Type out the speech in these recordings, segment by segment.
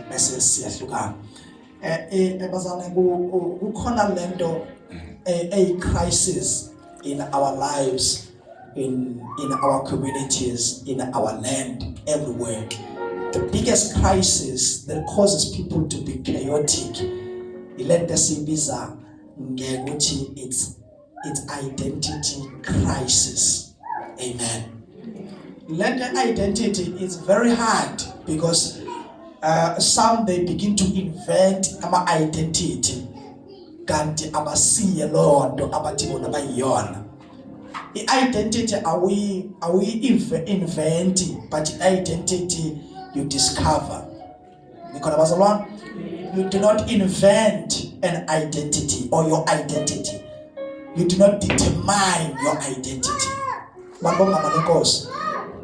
bese siyahlukana. Bazana kukhona lento a crisis in our lives, in our communities, in our land, everywhere. The biggest crisis that causes people to be chaotic, it's identity crisis. Amen. Land identity is very hard because some they begin to invent our identity. Kanti abasiye lonto abathi bona bayiyona. I-identity are we inventing, but identity you discover. Because you do not invent an identity or your identity. You do not determine your identity.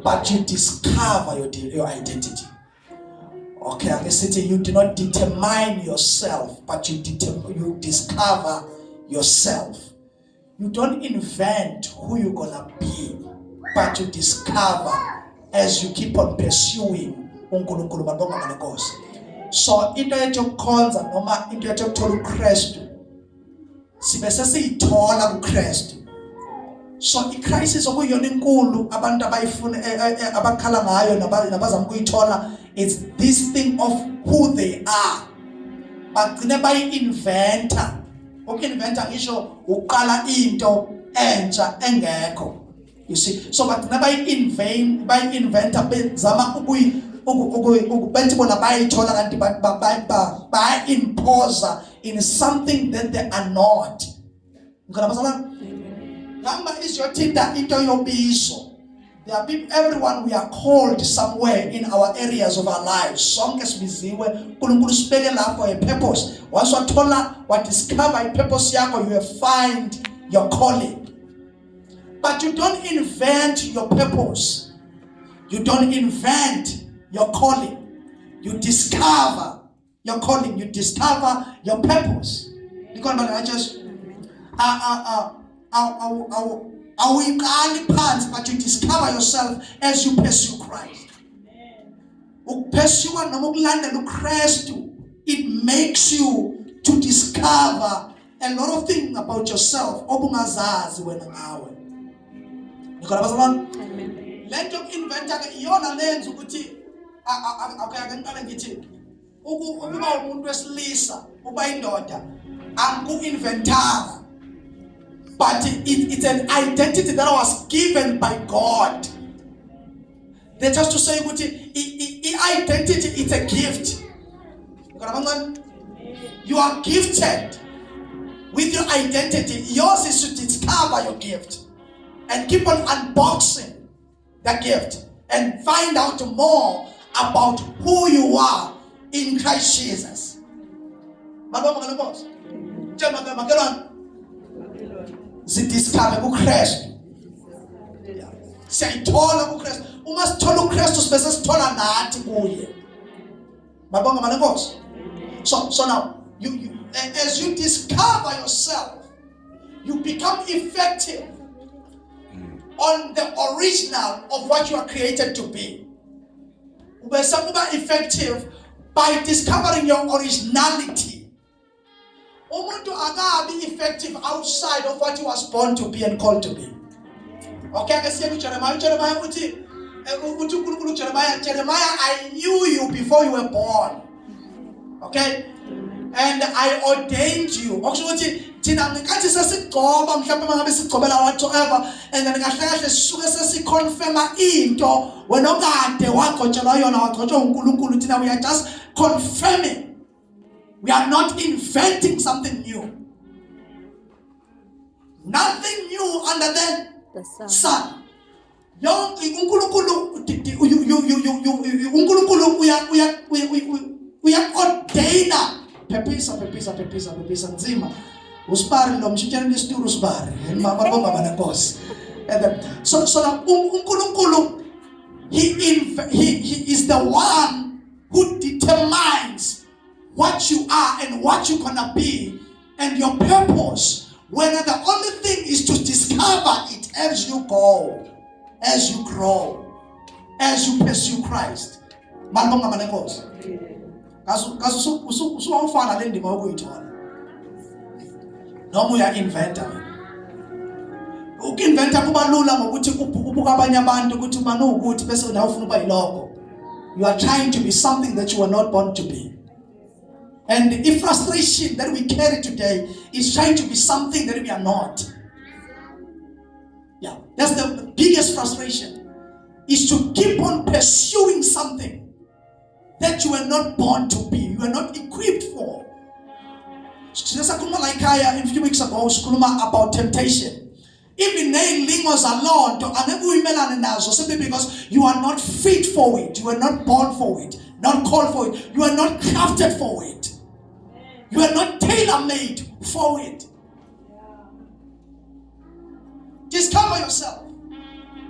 But you discover your identity. Okay, I'm saying you do not determine yourself, but you discover yourself. You don't invent who you're gonna be, but you discover as you keep on pursuing uNkulunkulu madonga manekosi. So into yokukhonza noma into yokuthola uKristu sibe sesiyithola kuKristu. So icrisis okuyona inkulu abantu abayifuna abakhala ngayo nabazama ukuyithola, it's this thing of who they are. Bagcine bayi-inventa. Uku-inventa ngisho uqala into entsha engekho. You see, so bagcine bayi-inventa bezama benthi bona bayithola kanti bayi-imposa in something that they are not. Number is your thinda into yobizo. There are people, everyone, we are called somewhere in our areas of our lives. Sonke sibiziwe, uNkulunkulu sibekela for a purpose. Once what discover a purpose yako, you will find your calling. But you don't invent your purpose. You don't invent your calling. You discover your calling. You discover your purpose. Because I just but you discover yourself as you pursue Christ. It makes you to discover a lot of things about yourself. Let your inventor yona lenza ukuthi akaqala ngithi ukuba umuntu wesilisa uba indoda angu-inventara. But it's an identity that was given by God. They just to say, identity is a gift. You are gifted with your identity. Yours is to discover your gift and keep on unboxing the gift and find out more about who you are in Christ Jesus. Zidiscover kuKristu. Siyayithola kuKristu. Uma sithola uKristu sibese sithola nathi kuye. Mabonga malenkosi. So now you as you discover yourself, you become effective on the original of what you are created to be. Ubese kuba effective by discovering your originality. Umuntu akabi effective outside of what he was born to be and called to be. Okay, I see Jeremiah uthi uNkulunkulu Jeremiah, I knew you before you were born. Okay? And I ordained you. Okuthi thina ngikathi sesigcoba mhlawumbe mangabe sigcobela whatsoever and then kahle sisuke sesiconfirma into wena okade wagcotshelwa yona wagcotshwa uNkulunkulu. Thina we are just confirming. We are not inventing something new. Nothing new under the sun. Unkulunkulu uyaordaina pepisa nzima usibari lo mshintshela isituru usibari mababomba banenkosi. So unkulunkulu he is the one who determines what you are and what you're gonna be and your purpose, whether the only thing is to discover it as you go, as you grow, as you pursue Christ. Kaze usuwafana le ndima okuyithola. Noma uya-inventa. Uku-inventa kuba lula ngokuthi ubuka abanye abantu ukuthi ubani ukuthi bese nawe ufuna uba yilokho. You are trying to be something that you were not born to be. And the frustration that we carry today is trying to be something that we are not. Yeah, that's the biggest frustration, is to keep on pursuing something that you were not born to be, you were not equipped for. Like a few weeks ago, about temptation. Even lingos alone, simply because you are not fit for it, you are not born for it, not called for it, you are not crafted for it, you are not tailor-made for it. Discover yourself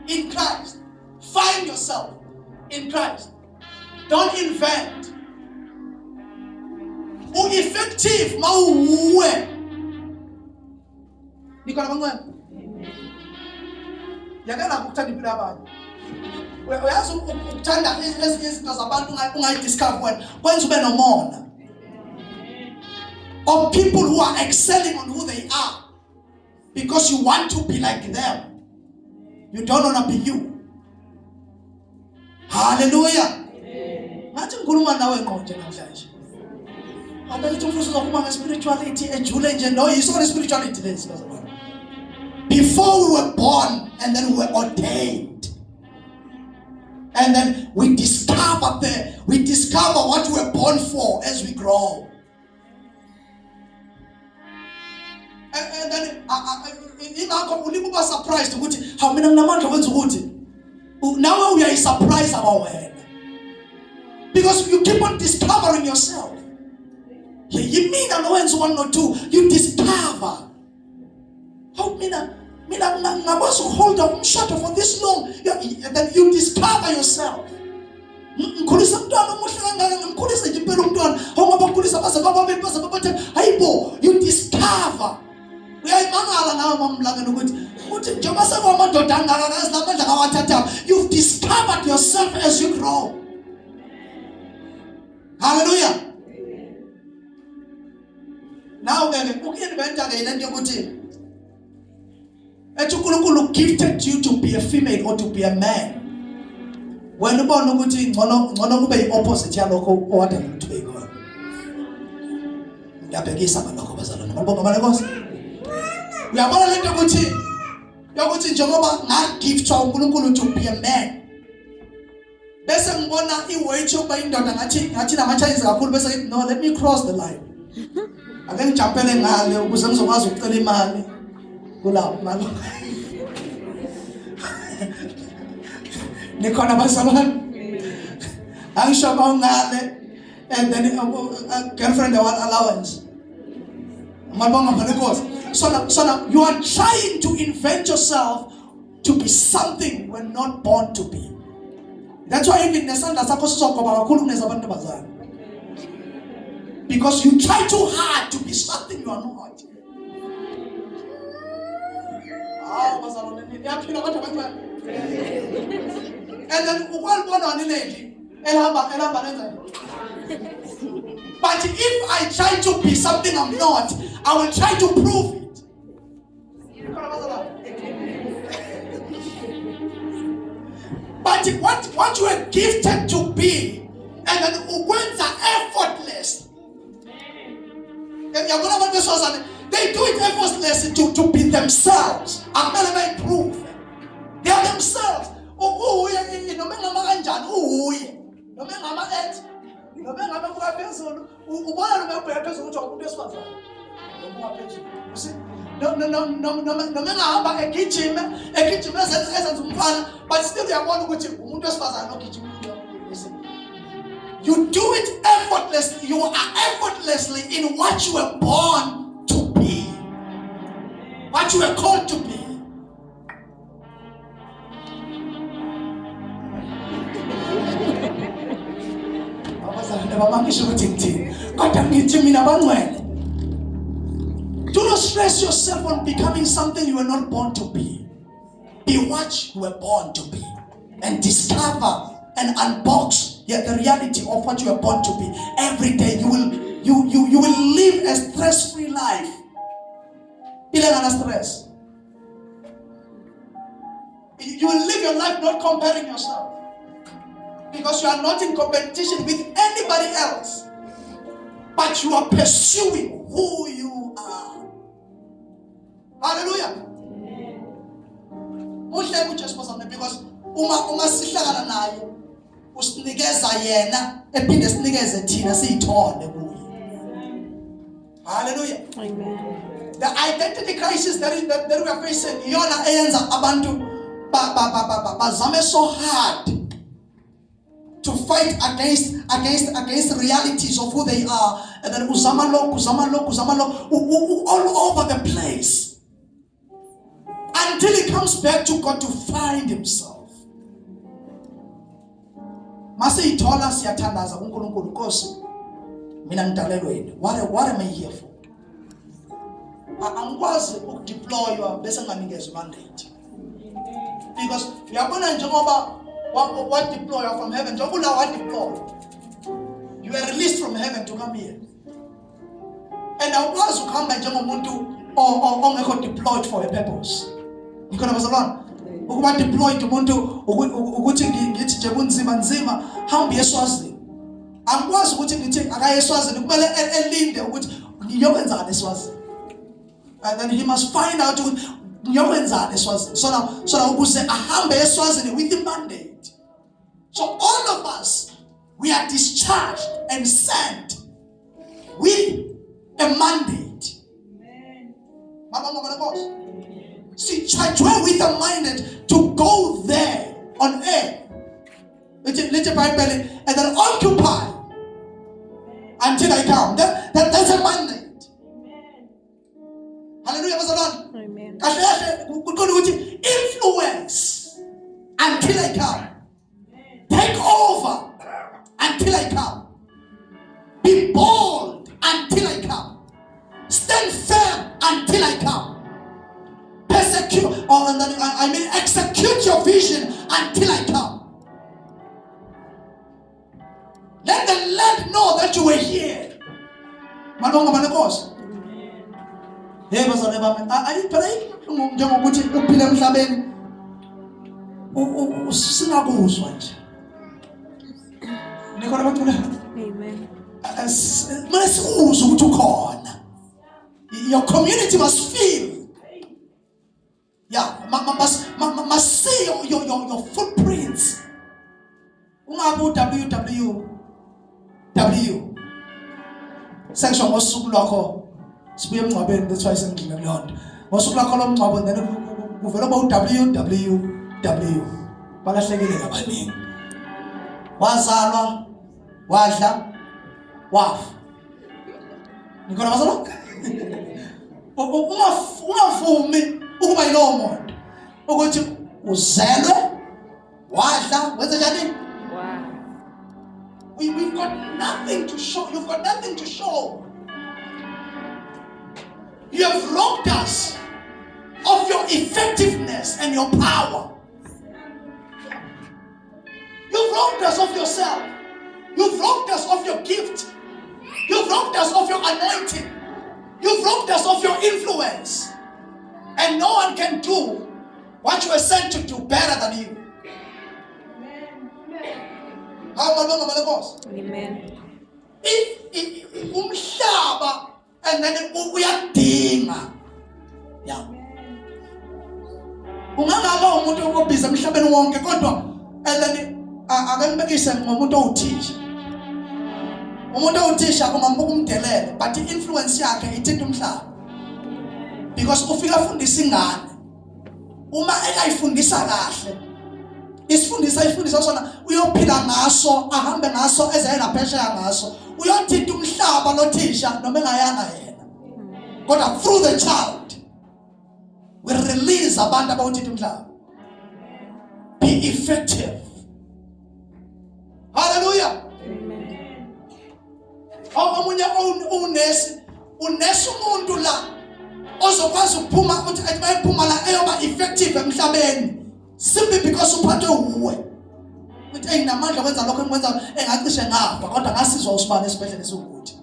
in Christ. Find yourself in Christ. Don't invent. Effective mawuwe. Nikola bangwana. Yakala ukuthanda impilo yabantu. Uyazi ukuthanda izinto zabantu ungayidiscover wena. Kwenza ube nomona. Of people who are excelling on who they are. Because you want to be like them. You don't want to be you. Hallelujah. Ngathi ngikhuluma nawe ngqonje namhlanje. Awubethi umfuso uzokuma nge-spirituality ejule nje no yisona spirituality lezi bazalwane. Before we were born and then we were ordained. And then we discover what we were born for as we grow. And then ingakho ulibuba surprised ukuthi how mina nginamandla wenza ukuthi now we are surprised about wena. Because you keep on discovering yourself. You mean that no one's one or two. You discover. How mina ngabasho hold up shut for this long. And then you discover yourself. Ngikhulisa umntwana omuhle kangaka ngimkhulisa nje impela umntwana. Awungabakhulisa baze bababili baze babathe hayibo you discover. Uyayimangala nawe mamlangeni ukuthi njengoba sekwamadoda angaka namandla kawathatha. You've discovered yourself as you grow. Hallelujah. Now uku-inventa ke lento yokuthi ethi uNkulunkulu gifted you to be a female or to be a man. Wena ubona ukuthi ngcono kube yi-opposite yalokho owadala ukuthi ube khona. Ngiyabhekisa ngalokho bazalwane. Ngibonga amalekhosi. Uyabona lento yokuthi njengoba ngagiftwa uNkulunkulu to be a man. Bese ngibona iweight yokuba indoda ngathi nama-Chinese kakhulu bese no let me cross the line. Ake ngijampele ngale ukuze ngizokwazi ukucela imali kulawo mali. Nikhona bazalwane. Angisho ngale and then girlfriend allowance. Mabonga malekhosi. So now you are trying to invent yourself to be something we're not born to be. That's why even nesandla sakho sizogoba kakhulu kunezabantu bazana. Because you try too hard to be something you are not. And then but if I try to be something I'm not, I will try to prove it. But what you are gifted to be, and then when are effortless. They do it effortlessly to be themselves. I'm not going to prove. They are themselves. But still they are one which you do it effortlessly. You are effortlessly in what you were born to be, what you were called to be. Do not stress yourself on becoming something you were not born to be. Be what you were born to be, and discover and unbox the reality of what you were born to be every living a stress-free life. Ilangana stress. You will live your life not comparing yourself, because you are not in competition with anybody else, but you are pursuing who you are. Hallelujah. Because uma sihlangana naye usinikeza yena ephinde sinikeze thina siyithole kuye. Hallelujah. Amen. The identity crisis that we are facing, yona eyenza abantu bazame so hard to fight against realities of who they are, and then uzama lo all over the place until he comes back to God to find himself. Mase ithola siyathandaza kuNkulunkulu Nkosi mina ngidalelwe yini. What am I here for? Angikwazi ukudeploywa bese nganikezwe mandate, because uyabona njengoba what deploy from heaven, njengoba what deploy, you are released from heaven to come here, and awukwazi ukuhamba njengomuntu ongekho deployed for a purpose. Ngikhona bazalwane ukuba deployed umuntu ukuthi ngithi nje kunzima hambe eSwazini. Angikwazi ukuthi ngithi akaye eSwazini, kumele elinde ukuthi ngiyokwenzana eSwazini, and then he must find out ngiyokwenzana eSwazini. So now ukuze ahambe eSwazini with the mandate. So all of us, we are discharged and sent with a mandate. Amen. See, charged with a mandate to go there on earth, little Bible, and then occupy until I come. That's a mandate. Hallelujah. Amen. Influence until I come. Take over until I come. Be bold until I come. Stand firm until I come. Execute your vision until I come. Let the land know that you were here. Madonga manekos. Hey bazalwane bami, ayiphela njengokuthi uphile emhlabeni usingakuzwa nje. Nikhona bathula. Amen. Mase sikuzwe ukuthi ukhona. Your community must feel. Yeah, must see your footprints. Ungabu www. Section ngosuku lwakho. Sibuye emngcwabeni, that's why sengidlile kulonto. Ngosuku lwakho lomngcwabo then kuvela www. Balahlekile kabaningi. Wazalwa, wadla, wafa. Nikhona bazalwa? Ungavumi ukuba yilowo muntu ukuthi uzelwe wadla wenze njani. Wow. We've got nothing to show. You've got nothing to show. You have robbed us of your effectiveness and your power. You've robbed us of yourself. You've robbed us of your gift. You've robbed us of your anointing. You've robbed us of your influence. And no one can do what you were sent to do better than you. Amen. Umhlaba and then uyadinga. Yeah. Ungangaba umuntu obhiza emhlabeni wonke kodwa and then akembekise ngomuntu owuthisha. Umuntu owuthisha kumambuka umdelele but influence yakhe ithinta umhlaba. Because ufika fundisa ingane. Uma ekayifundisa kahle, ifundisa sona uyophila ngaso, ahambe ngaso ezayela phesheya ngaso. Uyothinta umhlaba lothisha noma engayanga yena. Kodwa through the child we release abantu abawuthinta umhlaba. Be effective. Hallelujah. Amen. Omunye unesi umuntu la ozokwazi ukuphuma ukuthi ayiphuma la eyoba effective emhlabeni simply because uphathwe uwe. Uthi ayinamandla kwenza lokho engikwenza engacishe ngafa kodwa ngasizwa usibane esibhedlela esukuthi.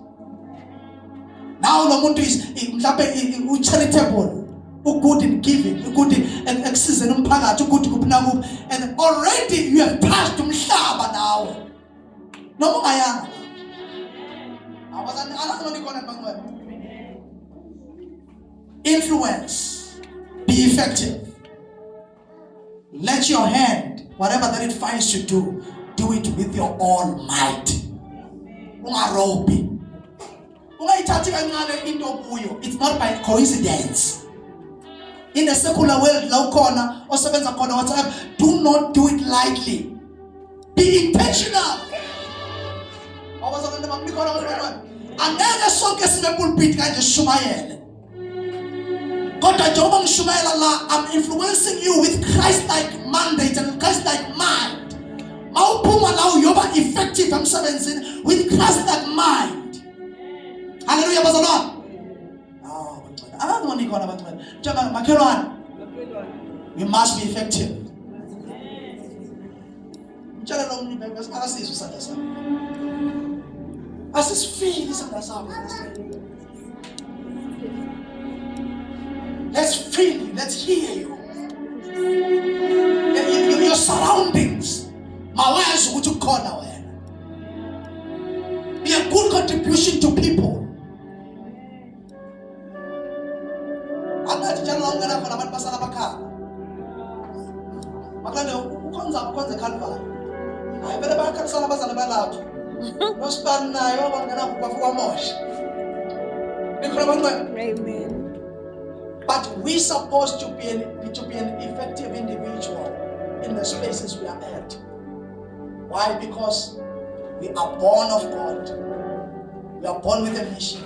Now lo muntu is mhlawumbe charitable, good in giving, good in eksizeni umphakathi, good kuphi nakuphi, and already you have touched umhlaba nawe. Noma ungayanga. Abazali alazi ngikona bangcwele. Influence. Be effective. Let your hand, whatever that it finds to do it with your all might. Ungarobi. Ungayithathi kancane into kuyo. It's not by coincidence. In the secular world, la ukhona osebenza khona whatever, do not do it lightly. Be intentional. Awazakho bamnikona abantwana. Angeke sonke sine pulpit kanje shumayele. Kodwa njengoba ngishumayela la, I'm influencing you with Christ-like mandate and Christ-like mind. Mawuphuma la uyoba effective emsebenzini with Christ-like mind. Hallelujah, bazalwane. We must be effective. Let's feel you. Let's hear you. Your surroundings. Be a good contribution to people. Amen. But we're supposed to be an effective individual in the spaces we are at. Why? Because we are born of God. We are born with a mission.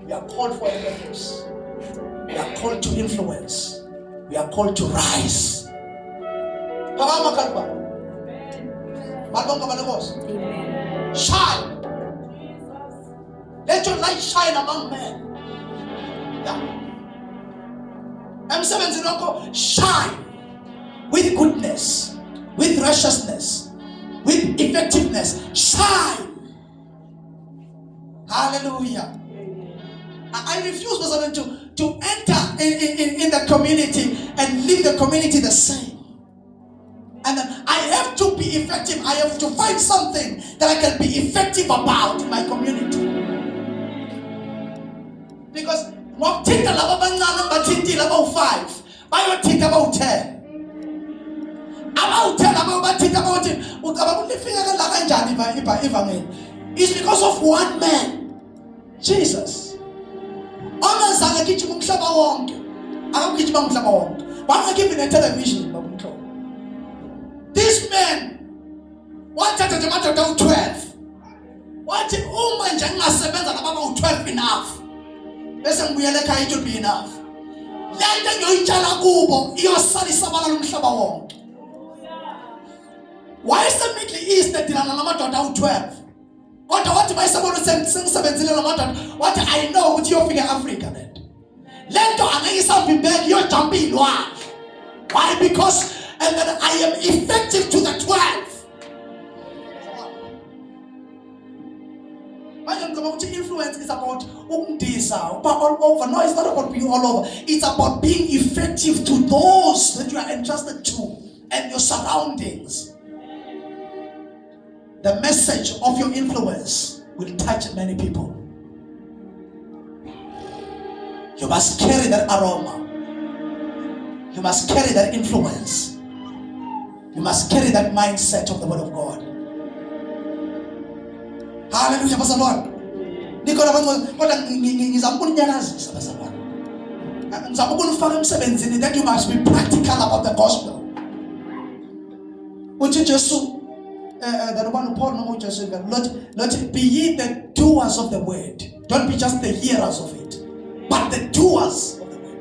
We are called for a purpose. We are called to influence. We are called to rise. Amen. Shine. Let your light shine among men. Yeah. Shine with goodness, with righteousness, with effectiveness. Shine. Hallelujah. I refuse to enter in the community and leave the community the same. And then I have to be effective. I have to find something that I can be effective about in my community. Because about 5, about 10. It's because of one man, Jesus. Television. This man wanted to 12. Wanted 12 enough. Bese ngibuyele ekhaya it will be enough. Lento ngiyoyitshala kubo iyosalisa umhlaba wonke. Why is the Middle East edilana namadoda awu-12? Kodwa wathi bayisabona sengisebenzile namadoda wathi I know ukuthi iyofika eAfrica lento. Lento angeke isambibeke iyojumpa ilwandle. Why? Because and then I am effective to the 12. Influence is about all over. No, it's not about being all over. It's about being effective to those that you are entrusted to and your surroundings. The message of your influence will touch many people. You must carry that aroma. You must carry that influence. You must carry that mindset of the Word of God. Hallelujah, bazalwane. Nikona kodwa ngizama ukunyakazisa bazalwane. Ngizama ukunifaka emsebenzini that you must be practical about the gospel. Uthi Jesu the one Paul no Jesu Lord be ye the doers of the word. Don't be just the hearers of it, but the doers of the word.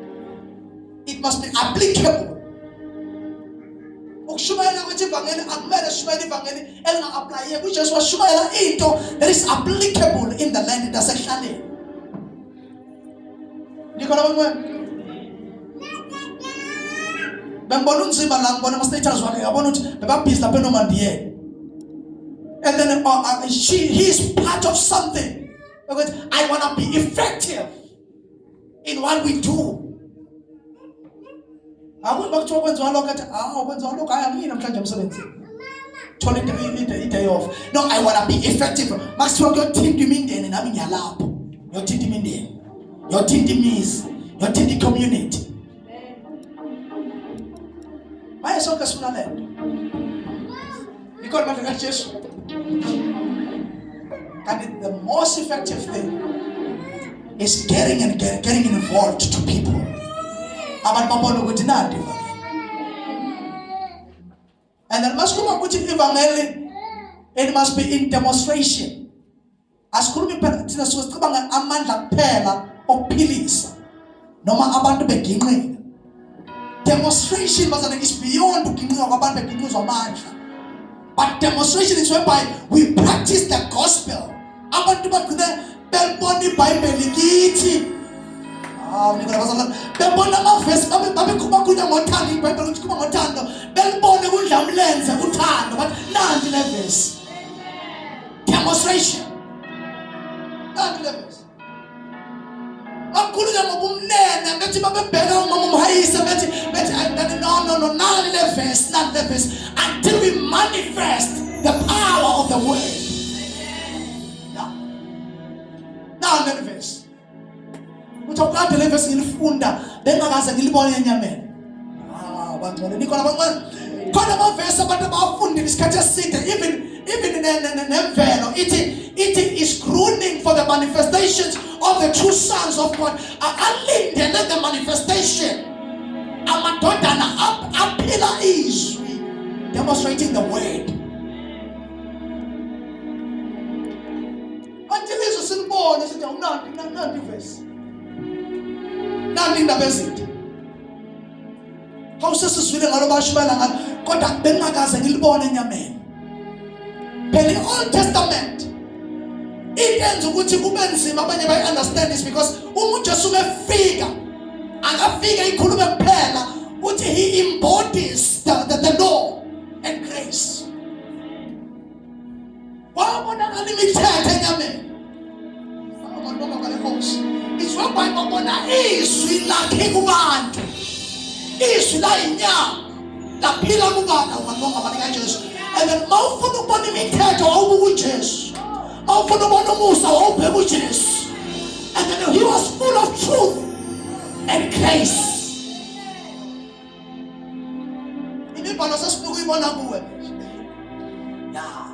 It must be applicable. That is applicable in the land. That's actually. And then he is part of something Because I want to be effective in what we do. Aku bakuthiwa kwenziwa lokho athi kwenziwa lokho angiyini namhlanje emsebenzini. Thola i-day off. No, I want to be effective. Masithiwa kuyothinta imindeni nami ngiyalapho. Yothinta imindeni. Yothinta imizi. Yothinta i-community. Maye sonke sifuna lento. Ikhona manje kaJesu. And the most effective thing is getting involved to people. Abantu babona ukuthi nandi. And then must come ukuthi evangeli, it must be in demonstration. Asikhulumi phela thina sicabanga amandla kuphela okuphilisa noma abantu beginqile. Demonstration is beyond uginqika kwabantu beginqizwa amandla. But demonstration is whereby we practice the gospel. Abantu bagcine belibona iBhayibheli kithi. Bebona amavesi babekhuluma ngothando iBhayibheli ukuthi khuluma ngothando belibone kudlamlenze uthando but nanti le verse. Demonstration. Nanti le verse. Bakhulunywa ngobumnene bethi babebheka umama umhayisa bethi no nanti le verse until we manifest the power of the word. Now the verse. Utawukade le verse ngilifunda bengakaze ngilibone enyameni. Bangcwele nikhona bangcwele. Khona amavesi abantu abafundile isikhathi eside even nemvelo it is groaning for the manifestations of the true sons of God. Alindele the manifestation. Amadodana aphila izwi demonstrating the word. Until izwi silibone sithi unandi verse. Nandi indaba ezinto. Awusesizwile ngalo bashibela ngalo kodwa bengakaze ngilibone enyameni. Phela Old Testament iyenza ukuthi kube nzima abanye bayi understand this because uma uJesu befika akafika ikhulume kuphela uthi he embodies the law and grace. Wabona ngalimithethe enyameni. Abantu bakale Nkosi. Izwe bayibona izwi lakhe kubantu. Izwi la inyama laphila kubana umanonga abantu kaJesu. And then mawufuna ukubona imithetho awubuka uJesu. Mawufuna ukubona umusa awubheka uJesu. And then he was full of truth and grace. Imibhalo sesifuna ukuyibona kuwe. Yeah.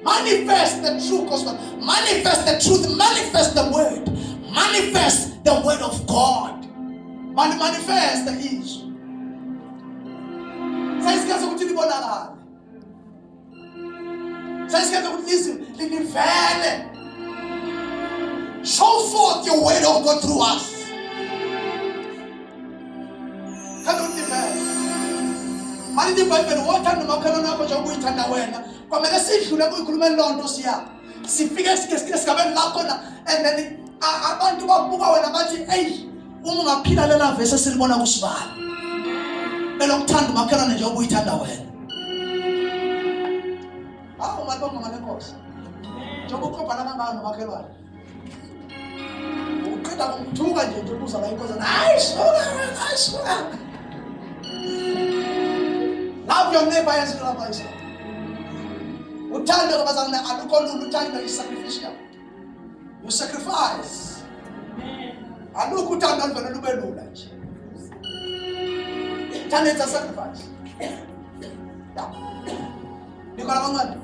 Manifest the true gospel. Manifest the truth. Manifest the word. Manifest the word of God. Manifest the issue. Sayisikhathi ukuthi libonakale. Sayisikhathi ukuthi livele. Show forth your word of God through us. Kanti livele. Manje iBhayibheli wothanda umakhelwane wakho njengoba uyithanda wena. Kwamele sidlule kuyikhulumeni lonto siya. Sifike esigabeni lapho na and then abantu babuka wena bathi hey uma ungaphila lela verse silibona kusibala. Belokuthanda umakhelwane njengoba uyithanda wena. Umalibonga ngale Nkosi. Njengoba uqobhana kangaka nomakhelwane. Uqeda ngomthuka nje ubuza la inkosi. Hayi suka. Love your neighbor as you love yourself. Uthando kabazana alukho lulu uthando is sacrificial. You sacrifice. Alukho uthando aluvela lube lula nje. Uthando is a sacrifice. Yeah. Nikola bangani?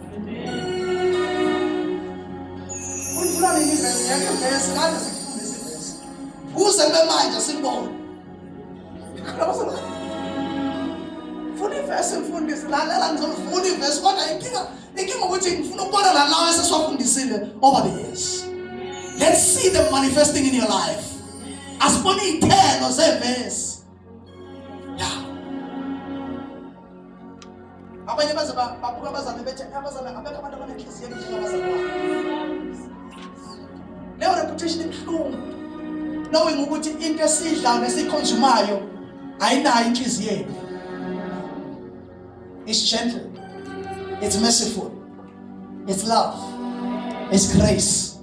Ufuna nini vese? Yake vese kade sikufundisa vese. Kuze bemanje sibone. Nikola bangani? Funi verse mfundisi lalela ngizofuna iverse kodwa inkinga ukuthi ngifuna ukubona la lawo esesiwafundisile over the years. Let's see them manifesting in your life. Asibone ithelo zeverse. Yeah. Abanye baze babuka abazane bethe abazane abekho abantu abanenhliziyo njengabazane. Leyo reputation ibuhlungu. Knowing ukuthi into esidla nesiconsumayo ayinayo inhliziyo. It's gentle, it's merciful, it's love. It's grace.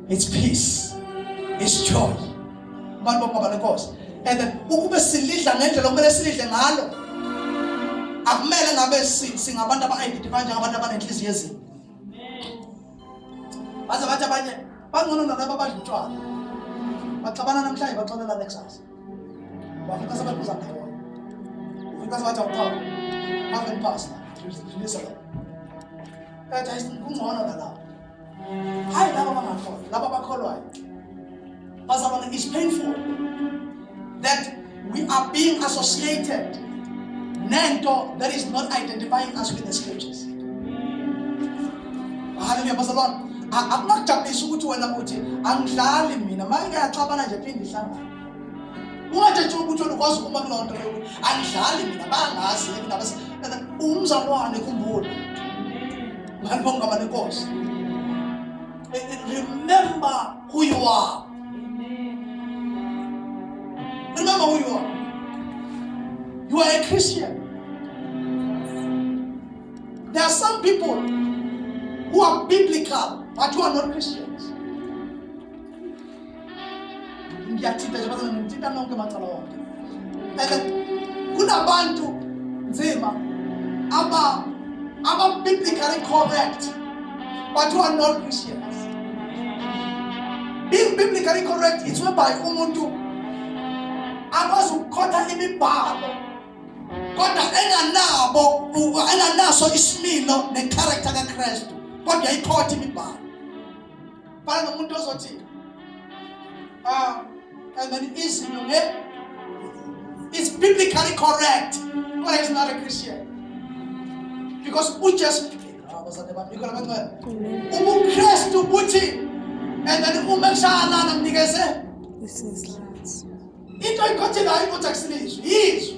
It's peace. It's joy. And then ukube silidla ngendlela okumele silidle ngalo, akumele ngabe singabantu aba-identify njengabantu abanenhliziyo ezimbi. Baze bathi abanye bangcono nalabo abadla utshwala, baxabana namhlanje baxolela nekusasa. Bafika sebabuza ndawonye. Ufika sebathi awuqhawe ave pastor dlulisa la kathi kungcono nalabo. Hayi laba bangakholwa, laba bakholwayo bazabona it's painful that we are being associated nento that is not identifying us with the scriptures. Hallelujah, bazalwane. Akunakujabulisa ukuthi wena uthi angidlali mina manje ngiyaxabana nje phinde ihlangana. Ungathi ukuthi ukwazi ukuma kulo nto leyo angidlali mina bangazi ndabase umzalwane khumbula. Ngani bongaba nenkosi. Remember who you are. Remember who you are. You are a Christian. There are some people who are biblical, but who are not Christians. Kunabantu nzima aba biblically correct, but who are not Christians. Being biblically correct is whereby umuntu akwazi ukukhotha imibhalo kodwa enganaso isimilo necharacter kaKristu kodwa yayikhotha imibhalo. Bhala nomuntu ozothi and then it's biblically correct but he's not a Christian because we just ubuKristu buthi and then umeshana namnikeze into ikhothela ukuthi akusilizwe yizwe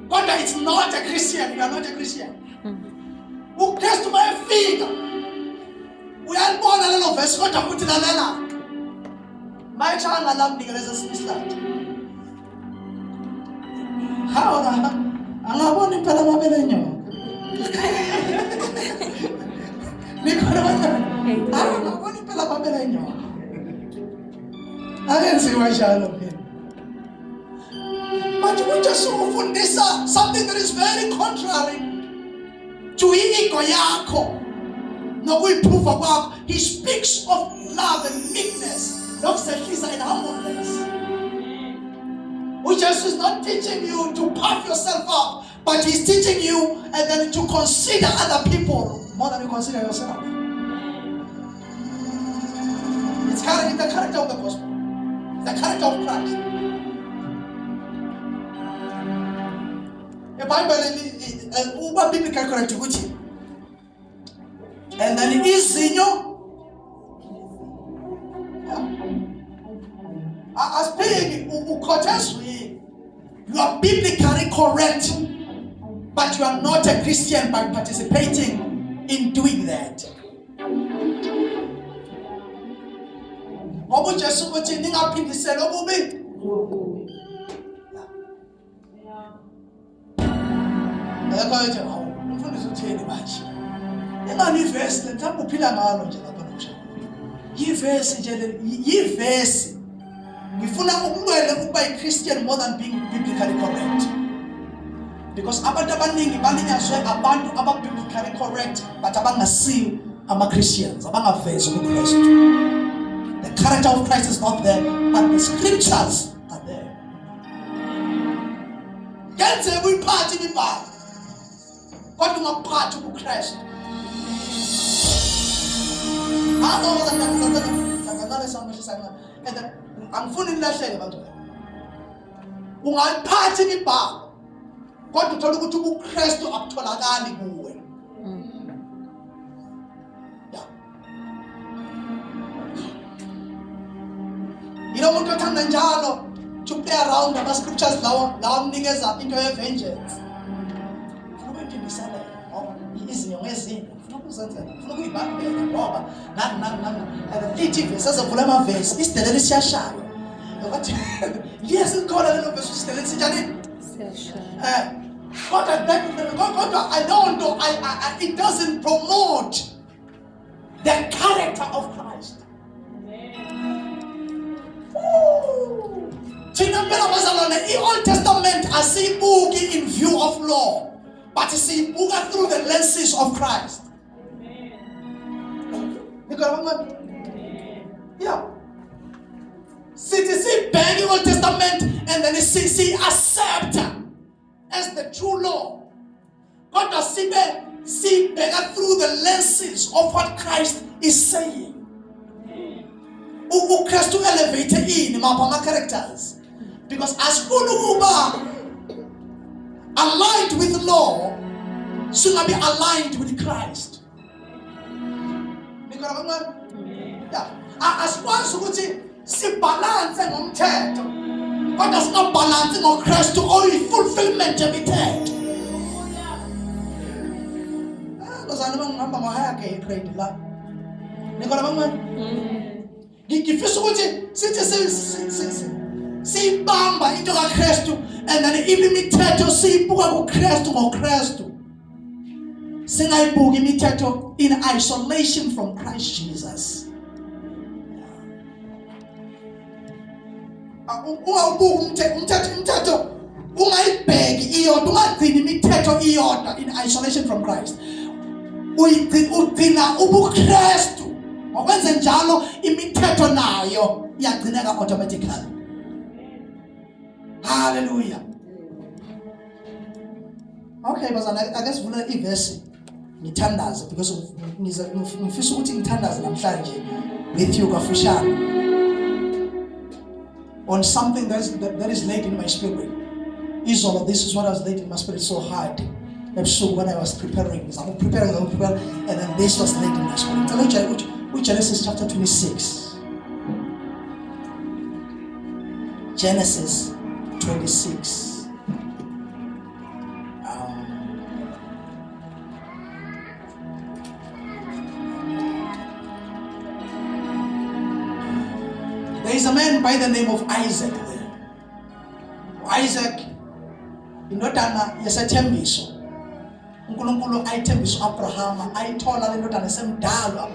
kodwa it's not a Christian. You are not a Christian. uKristu mayefika uyalibona lelo verse kodwa uthi lalela mayeshana lamnikeleza sinisihlathi hawa angabona impela mabele nyongo nikhona bantwana angabona impela mabele nyongo akenziwa njalo phela. But we just ufundisa something that is very contrary to ego yakho nokuyiprova kwakho. He speaks of love and meekness, nokuzehlisa and humbleness. Which Jesus is not teaching you to puff yourself up, but he's teaching you and then to consider other people more than you consider yourself. It's the character of the gospel, the character of Christ. The Bible uba biblical correct ukuthi and then izinyo aspeaking ukhoteswe. You are biblically correct but you are not a Christian by participating in doing that. Ngoba uJesu uthi ningaphindisela obubi. Akaje hawo umfundisi utheni manje engani verse mhlawumbe uphila ngalo nje lapha nomshana yiverse nje le yiverse ngifuna ukulwela ukuba iChristian more than being biblically correct because abantu abaningi balinyazwe abantu ababiblically correct but abangasiyo ama-Christians abangavezi uKristu. The character of Christ is not there but the scriptures are there. Yenze uyiphathe imibhalo kodwa ungaphathi uKristu. Angifuni nilahleke bantu. Ungayiphathi imibhalo kodwa uthola ukuthi uKristu akutholakali kuwe. Yilo umuntu othanda njalo to play around ama scriptures lawa amnikeza into ye vengeance. Izinyo ngezinyo ufuna ukuzenzela ufuna ukuyibambela ngoba nani lithi verse azavula amavesi isidelele siyashaya ngathi yes ikhona lelo verse isidelele sinjani siyashaya kodwa it doesn't promote the character of Christ. lona i-Old Testament asiyibuki in view of law, but siyibuka through the lenses of Christ. Yeah. See, bang the Old Testament and then see accept as the true law. God does see better through the lenses of what Christ is saying. Christ to elevate in my characters. Because as Uba aligned with the law, soon be aligned with Christ. Yeah. As once we see balance ngomthetho, God does not balance on Christ to only fulfillment of it. Bazana bangihamba ngahayake egrade la. Nikona bangani? Ngifisa ukuthi sithi siyibamba into kaKristu and then imithetho siyibuka kuKristu ngoKristu. Singayibuki imithetho in isolation from Christ Jesus. Umthetho ungayibheki iyodwa, ungagcini imithetho iyodwa in isolation from Christ. Ugcina ubuKristu. Ngokwenza njalo imithetho nayo iyagcineka automatically. Hallelujah. Okay, but I guess vula ivesi ngithandaza because ngifisa ukuthi ngithandaze namhlanje with you kafushane on something that is laid in my spirit. This is what I was laid in my spirit so hard. So when I was preparing, and then this was laid in my spirit. Tell me Genesis chapter 26. Genesis 26. There is a man by the name of Isaac there. Isaac, indodana yesethembiso. uNkulunkulu ayithembiso Abraham, ayithola le ndodana esemdala Abraham.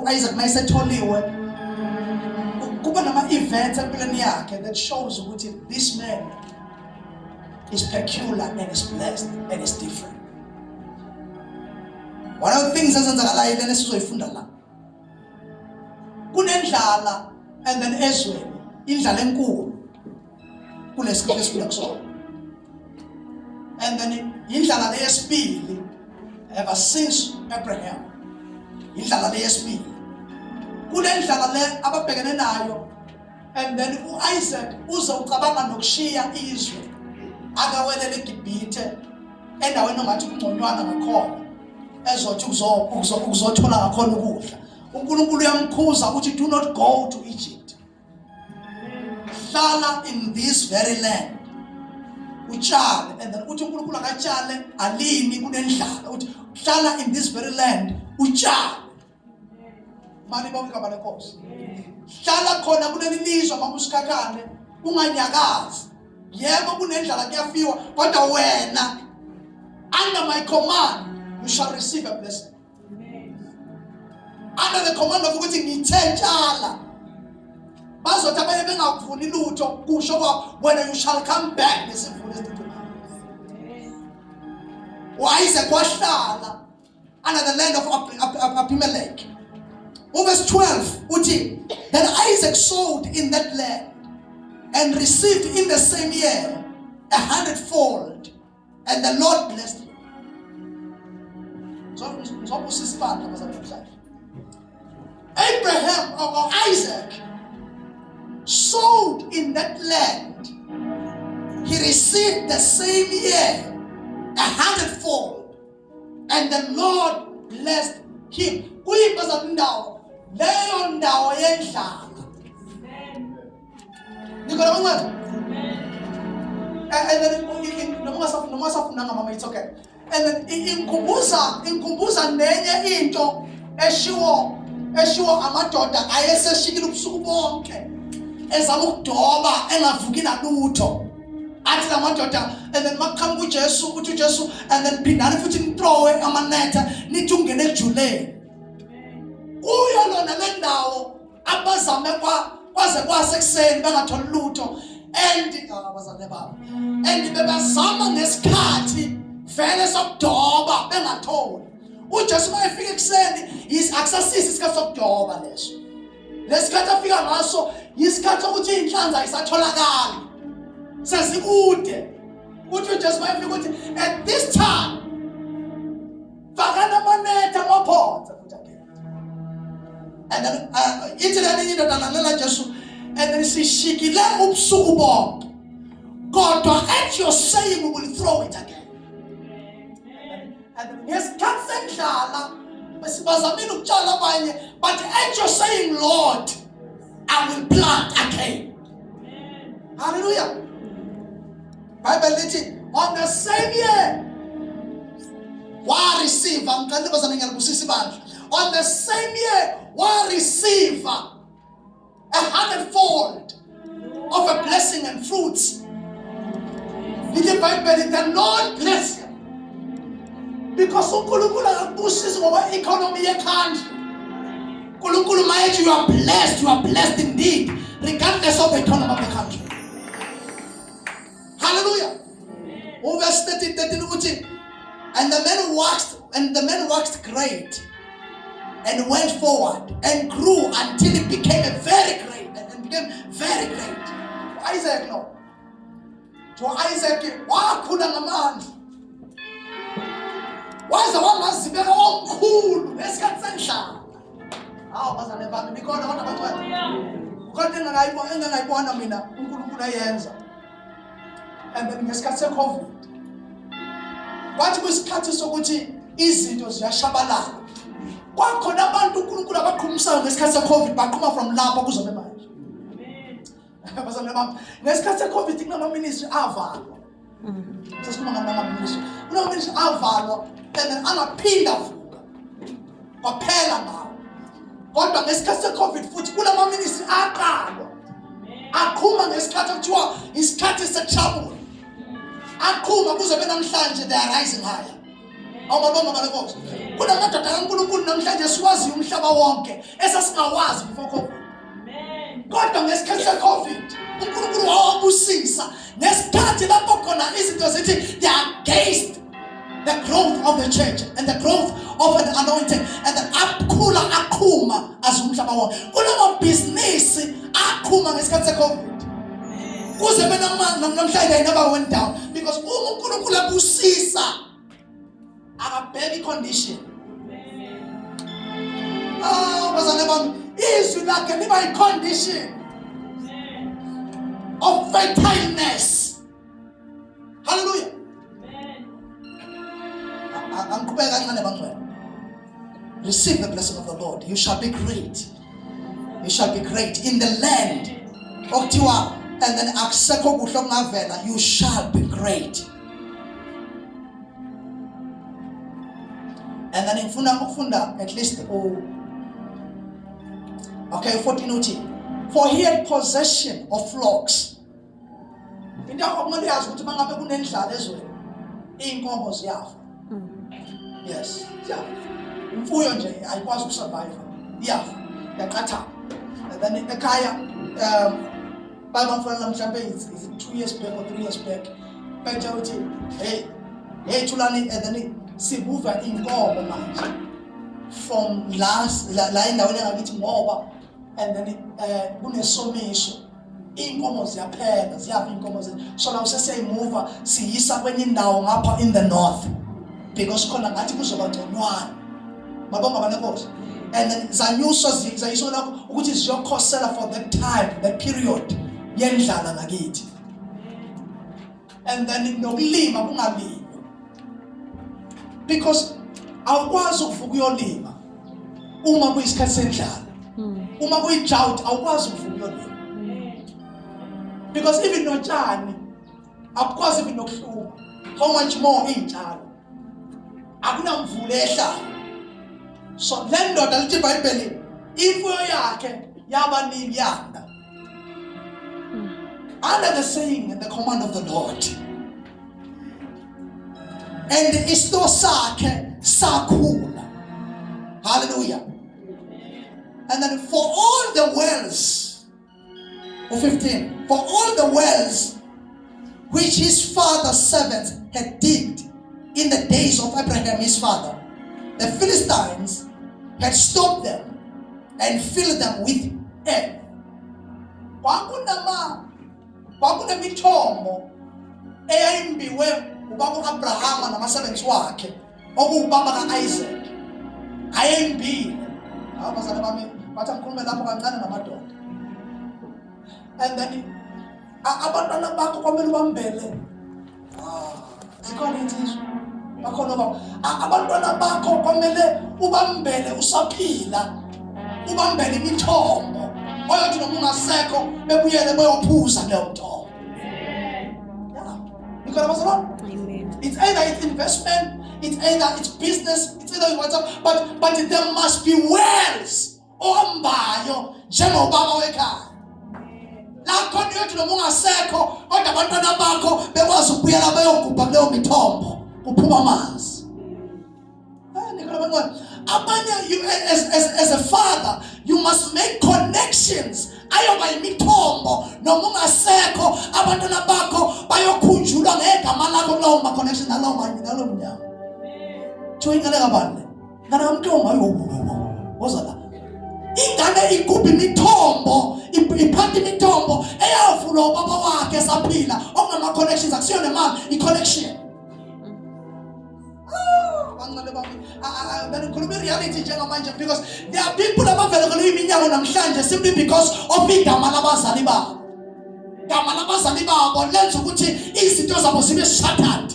Isaac mayesetholiwe kuba nama events empilweni yakhe that shows ukuthi this man is peculiar and is blessed and is different. One of the things ezenzakalayo lena sizoyifunda la, kunendlala and then ezweni indlala enkulu kulesikhathi esiphila kusona, and then indlala leyesibili ever since Abraham, indlala leyesibili kule ndlala le ababhekene nayo, and then uIsaac uze ucabanga nokushiya izwe akawelele eGibhithe endaweni ongathi kungconywana ngakhona ezothi ukuzothola ngakhona ukudla. uNkulunkulu uyamkhuza ukuthi do not go to Egypt, hlala in this very land utshale, and then uthi uNkulunkulu akatshale alimi kunendlala, uthi hlala in this very land utshale. Mani bonke kaBalenkosi, hlala khona kuleli lizwe makusikhakhane unganyakazi. Yebo kunendlala kuyafiwa, kodwa wena under my command you shall receive a blessing. Under the command of ukuthi ngithe tshala bazothi abanye bengavuni lutho kusho kwa wena you shall come back nesivuno esithile. Isaac wahlala under the land of Abimelech. Verse 12 uthi, then Isaac sowed in that land and received in the same year 100-fold, and the Lord blessed him. So Abraham or Isaac sowed in that land. He received the same year 100-fold, and the Lord blessed him. Leyo ndawo yendlala. Nikona mama. And then noma safuna mama, it's okay. And then inkumbuza nenye into eshiwo amadoda ayeseshikile ubusuku bonke ezama ukudoba engavuki nalutho. Athi la madoda, and then makhamba uJesu uthi uJesu, and then phindani futhi nitrowe amanetha nithi ungene ejuleni. Uyo lona le ndawo abazame kwaze kwasekuseni bengatholi lutho and abazane babo and bebazama ngesikhathi vele sokudoba bengatholi. uJesu mayefika ekuseni akusasisi isikhathi sokudoba leso. Lesikhathi afika ngaso isikhathi sokuthi inhlanzi ayisatholakali sezikude. Uthi uJesu mayefika uthi at this time fakana amanetha amaphotha futhi again. And then ithi leli indoda lalela Jesu and then sishikile ubusuku bonke kodwa at your saying we will throw it again. And ngesikhathi sendlala besibazamile ukutshala abanye but at your saying Lord I will plant again. Hallelujah. Bible lithi on the same year wa receive on the same year wa receive 100-fold of a blessing and fruits. The Bible, the Lord bless you because uNkulunkulu akubusisi ngoba economy yekhandi. uNkulunkulu mayethi you are blessed indeed regardless of the economy of the country. Hallelujah. Verse 13 uthi and the man waxed great and went forward and grew until it became very great. Isaac no. To Isaac wakhula ngamandla. Waze wangazibeka omkhulu esikhathi sendlala. Hawu bazane bami nikhona kodwa bacela. Kodwa engingayibona mina uNkulunkulu ayenza. And then ngesikhathi se-COVID. Kwathi kwisikhathi sokuthi izinto ziyashabalala. Kwakhona abantu uNkulunkulu abaqhumisayo ngesikhathi se-COVID baqhuma from lapho kuzobe manje. Bazane bami ngesikhathi se-COVID kunama-ministry avalwa. Sesikhuluma ngama-ministry. Kunama-ministry avalwa and then angaphinda vuka. Kwaphela ngawo. Kodwa ngesikhathi se-COVID futhi kunama-ministry aqalwa. Aqhuma ngesikhathi okuthiwa isikhathi se-trouble. Aqhuma kuzobe namhlanje they are rising higher. Awubabonga balekosi. Kunamadoda kaNkulunkulu namhlanje siwazi umhlaba wonke esasingawazi before COVID. Kodwa ngesikhathi se-COVID uNkulunkulu wawabusisa ngesikhathi lapho khona izinto zithi they are against the growth of the church and the growth of an anointing and the aqhuma as umhlaba wonke. Kunamabhizinisi aqhuma ngesikhathi se-COVID. Kuze namhlanje they never went down because uNkulunkulu abusisa akabheki condition. Bazane bami izwi lakhe liba i-condition of fertileness. Hallelujah. Angqhubeka kancane bangcwele. Receive the blessing of the Lord. You shall be great. You shall be great in the land. Okuthiwa and then akusekho kuhle okungavela, you shall be great. And then ngifuna ukufunda at least okay 14 uthi for he had possession of flocks. Into okumele yazi ukuthi mangabe kunendlala ezweni inkomo ziyafa. Yes, ziyafa. Imfuyo nje ayikwazi ukusurvive. Iyafa. Yaqatha. And then ekhaya bayamfuna mhlambe is 2 years back or 3 years back. Bethe uthi hey thulani and then sibuva inkomo manje from la endaweni engakithi ngoba and then kunesomiso inkomo ziyaphela ziyafa inkomo so now sesiyayimuva siyisa kwenye indawo ngapha in the north because khona ngathi kuzoba ngconywana mabonga balenkosi and then zanyuswa zayisho lapho ukuthi ziyokhosela for that time that period yendlala ngakithi and then nokulima kungalimi because awukwazi ukuvuka uyolima uma kuyisikhathi sendlala. Uma kuyi-drought awukwazi ukuvuka uyolima because even notshani akukwazi even nokuhluma. How much more iy'tshalo akunamvula ehlayo. So le ndoda lithi iBhayibheli imfuyo yakhe yabaningi yanda under the saying and the command of the Lord. And isito sakhe sakhula. Hallelujah. And then for all the wells, 15, for all the wells which his father's servants had digged in the days of Abraham his father, the Philistines had stopped them and filled them with earth. Kwakunemithombo eyayimbiwe ubaba Abraham namasebenzi wakhe okubaba kaIsaac ayimbile. Abazali bami bathi ngikhulume lapho kancane namadoda. And then abantwana bakho kwamele ubambele. Zikhona insizwa. Bakhona baba. Abantwana bakho kwamele ubambele usaphila. Ubambele imithombo. Oyothi noma ungasekho bebuyele beyophuza leyo mthombo. Yeah. Because abazali, it's either it's investment, it's either it's business, it's either whatever, but there must be wells ombayo njengobaba wekhaya. La khona uyothi noma ungasekho kodwa abantwana bakho bekwazi ukubuyela beyogubha kuleyo mithombo kuphuma amanzi. You as a father, you must make connections. Ayoba imithombo noma ungasekho abantwana bakho bayokhunjulwa ngegama lakho kulowo ma connection nalowo mnyama. Ingane kabani? Ngana umntombi ayo wozala. Ingane igubha imithombo, iphatha imithombo eyavula ubaba wakhe saphila okungama connections akusiyona mama i-connection. Reality because there are people abavele iminyango namhlanje simply because of igama labazali babo. Igama labazali babo lenza ukuthi izinto zabo zibe shattered.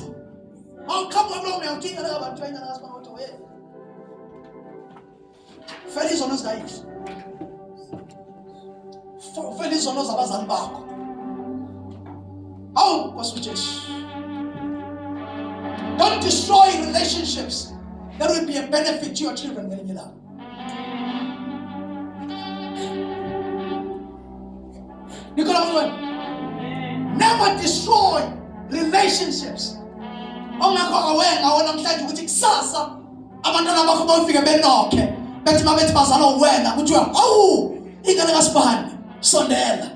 Awuqhamuka lo uyawuthinga la abantu ayina ngasibona ukuthi we. Feli izono zikayisi. Feli izono zabazali bakho. Awu kwasujesu. Don't destroy relationships that will be a benefit to your children when you love. Never destroy relationships. Ongakho awenga wona mhlanje ukuthi kusasa abantwana bakho bafike benokhe bethi mabethi bazala wena kuthiwa awu ingane kaSibani sondela.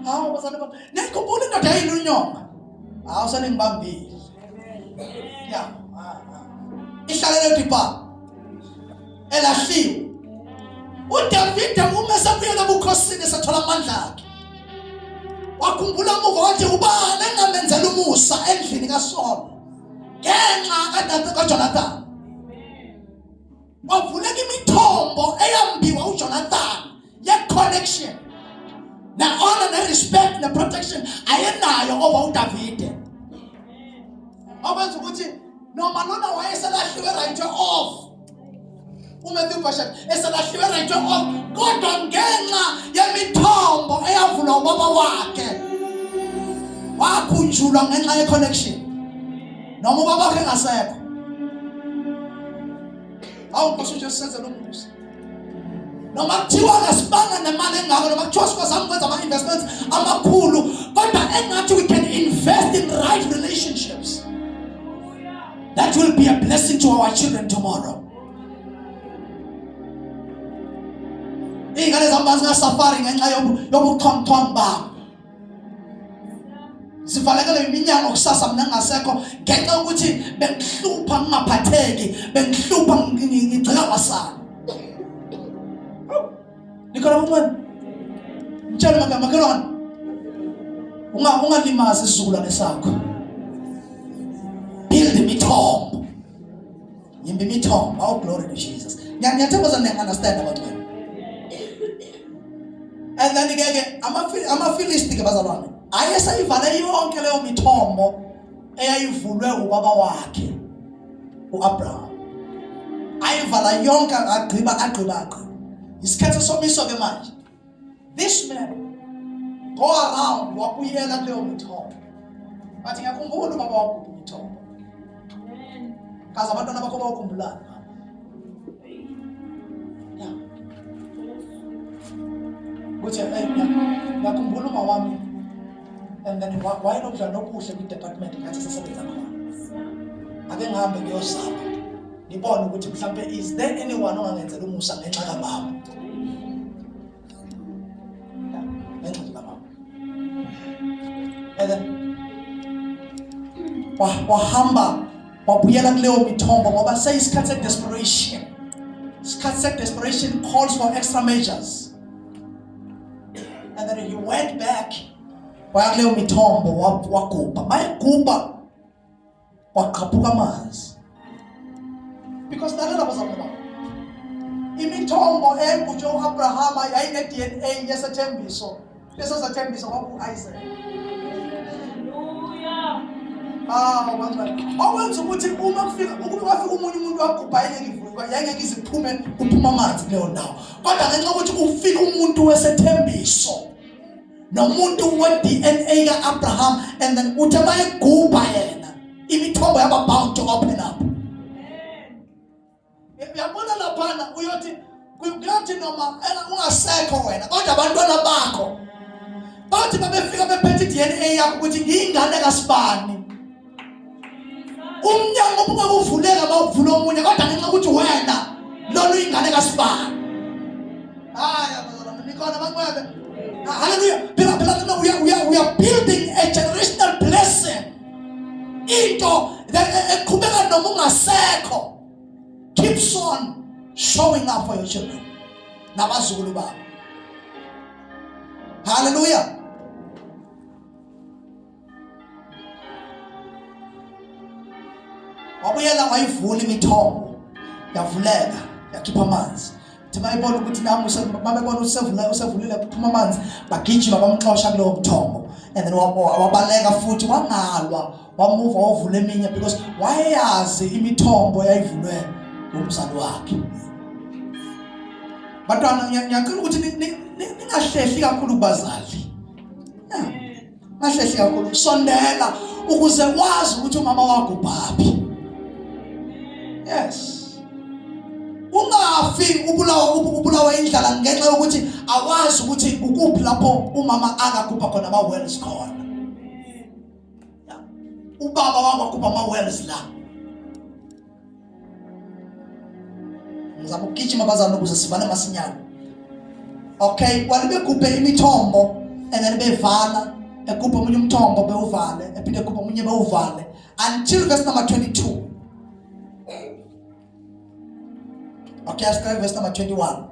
Hawu bazali bakho nekhumbula indoda yini unyonga. Hawu seningibambile. Yeah. Ihlalele dipa. Elahliwe. uDavid uma esabuyela ebukhosini esathola amandla akhe. Wakhumbula umuva wathi ubani engamenzela umusa endlini kaSaul. Ngenxa kaJonathan. Wavuleka imithombo eyambiwa uJonathan ye-connection. Na honor, na respect, na protection ayenayo over uDavid. Abenza ukuthi noma lona wayeselahliwe right off. Umatthew Pashat eselahliwe right off. Kodwa ngenxa yemithombo eyavula ubaba wakhe wakhunjulwa ngenxa ye-connection. Noma ubaba wakhe engasekho. Awu Nkosi senze lo mbuso. Noma kuthiwa kasibanga nemali engako noma kuthiwa sikwazama ukwenza ama-investments amakhulu kodwa engathi we can invest in right relationships that will be a blessing to our children tomorrow. Ingane zami zingasafari ngenxa yobuxhwanguxhwangu babo. Sivalekele iminyango kusasa mina ngasekho ngenxa yokuthi bengihlupha ngingaphatheki, bengihlupha ngigcina ngasana. Nikhona mntwana. Mtshela makhelwane. Ungalimazi isizukulwane sakho. Build imithombo. Yimba imithombo. Oh glory to Jesus. Ngiyathemba understand about it. And then again, ama-Philistine bazalwane. Ayesayivale yonke leyo mithombo eyayivulwe ubaba wakhe uAbraham. Ayivala yonke agqiba. Isikhathi somiso ke manje. This man go around wabuyela kuleyo mithombo. Bathi ngiyakhumbula ubaba wakho imithombo. Kaza abantwana bakho bawukhumbulana. Yeah. Kuthi ngiyakhumbula uma wami and then why not kuhle kwi-department ngathi sesebenza khona. Ake ngihambe ngiyozama. ngibone ukuthi mhlambe is there anyone ongangenzela umusa ngenxa kamama. Ngenxa kamama. And then wahamba wabuyela kuleyo mithombo ngoba seyisikhathi se-desperation. Isikhathi se-desperation calls for extra measures. And then he went back waya kuleyo mithombo wagubha. Mayegubha waqhaphuka amanzi. Because lalela bazalwane bami. Imithombo egujwe uAbrahama yayine-DNA yesethembiso. Lesethembiso kwaku-Isaac. Awenza ukuthi uma kufika omunye umuntu wagubha yayengeke iziphume kuphuma amanzi kuleyo ndawo. Kodwa ngenxa ukuthi ufika umuntu wesethembiso nomuntu we-DNA ka-Abraham, and then uthe mayegubha yena imithombo yaba bound to open up. Uyabona laphana uyothi noma ungasekho wena kodwa abantwana bakho bathi babefika bephethe i-DNA yakho ukuthi ngiyingane kaSibani. Umnyango ubungakuvuleka bawuvula omunye kodwa ngenxa ukuthi wena lona uyingane kaSibani. Haya bazalwane nikhona bakwebe. Hallelujah. Phela we are building a generational blessing. Into eqhubeka noma ungasekho. Keeps on showing up for your children. Nabazukulu babo. Hallelujah. Wabuyela wayivula imithombo yavuleka yakhipha amanzi.Thi bayibona ukuthi namuhla babebona usevulile kuphuma amanzi bagijima bamxosha kulowo mthombo. And then wabaleka futhi wangalwa wamuva wavula eminye because wayeyazi imithombo yayivulwe umzali wakhe. Bantwana ngiyacela ukuthi ningahlehli kakhulu kubazali. Ngahlehli kakhulu sondela ukuze wazi ukuthi umama wakho ubaphi. Yes. Ungafi ubulawa indlala ngenxa yokuthi awazi ukuthi ukuphi lapho umama akakhupha khona ama-wells khona. Ubaba wakho akhupha ama-wells la. Ngizama ukugijima bazalwane ukuze sivane masinyane. Okay, walibegubhe imithombo and then bevala, egubha omunye umthombo bewuvale, ephinde egubha omunye bewuvale until verse number 22. Okay, I start verse number 21.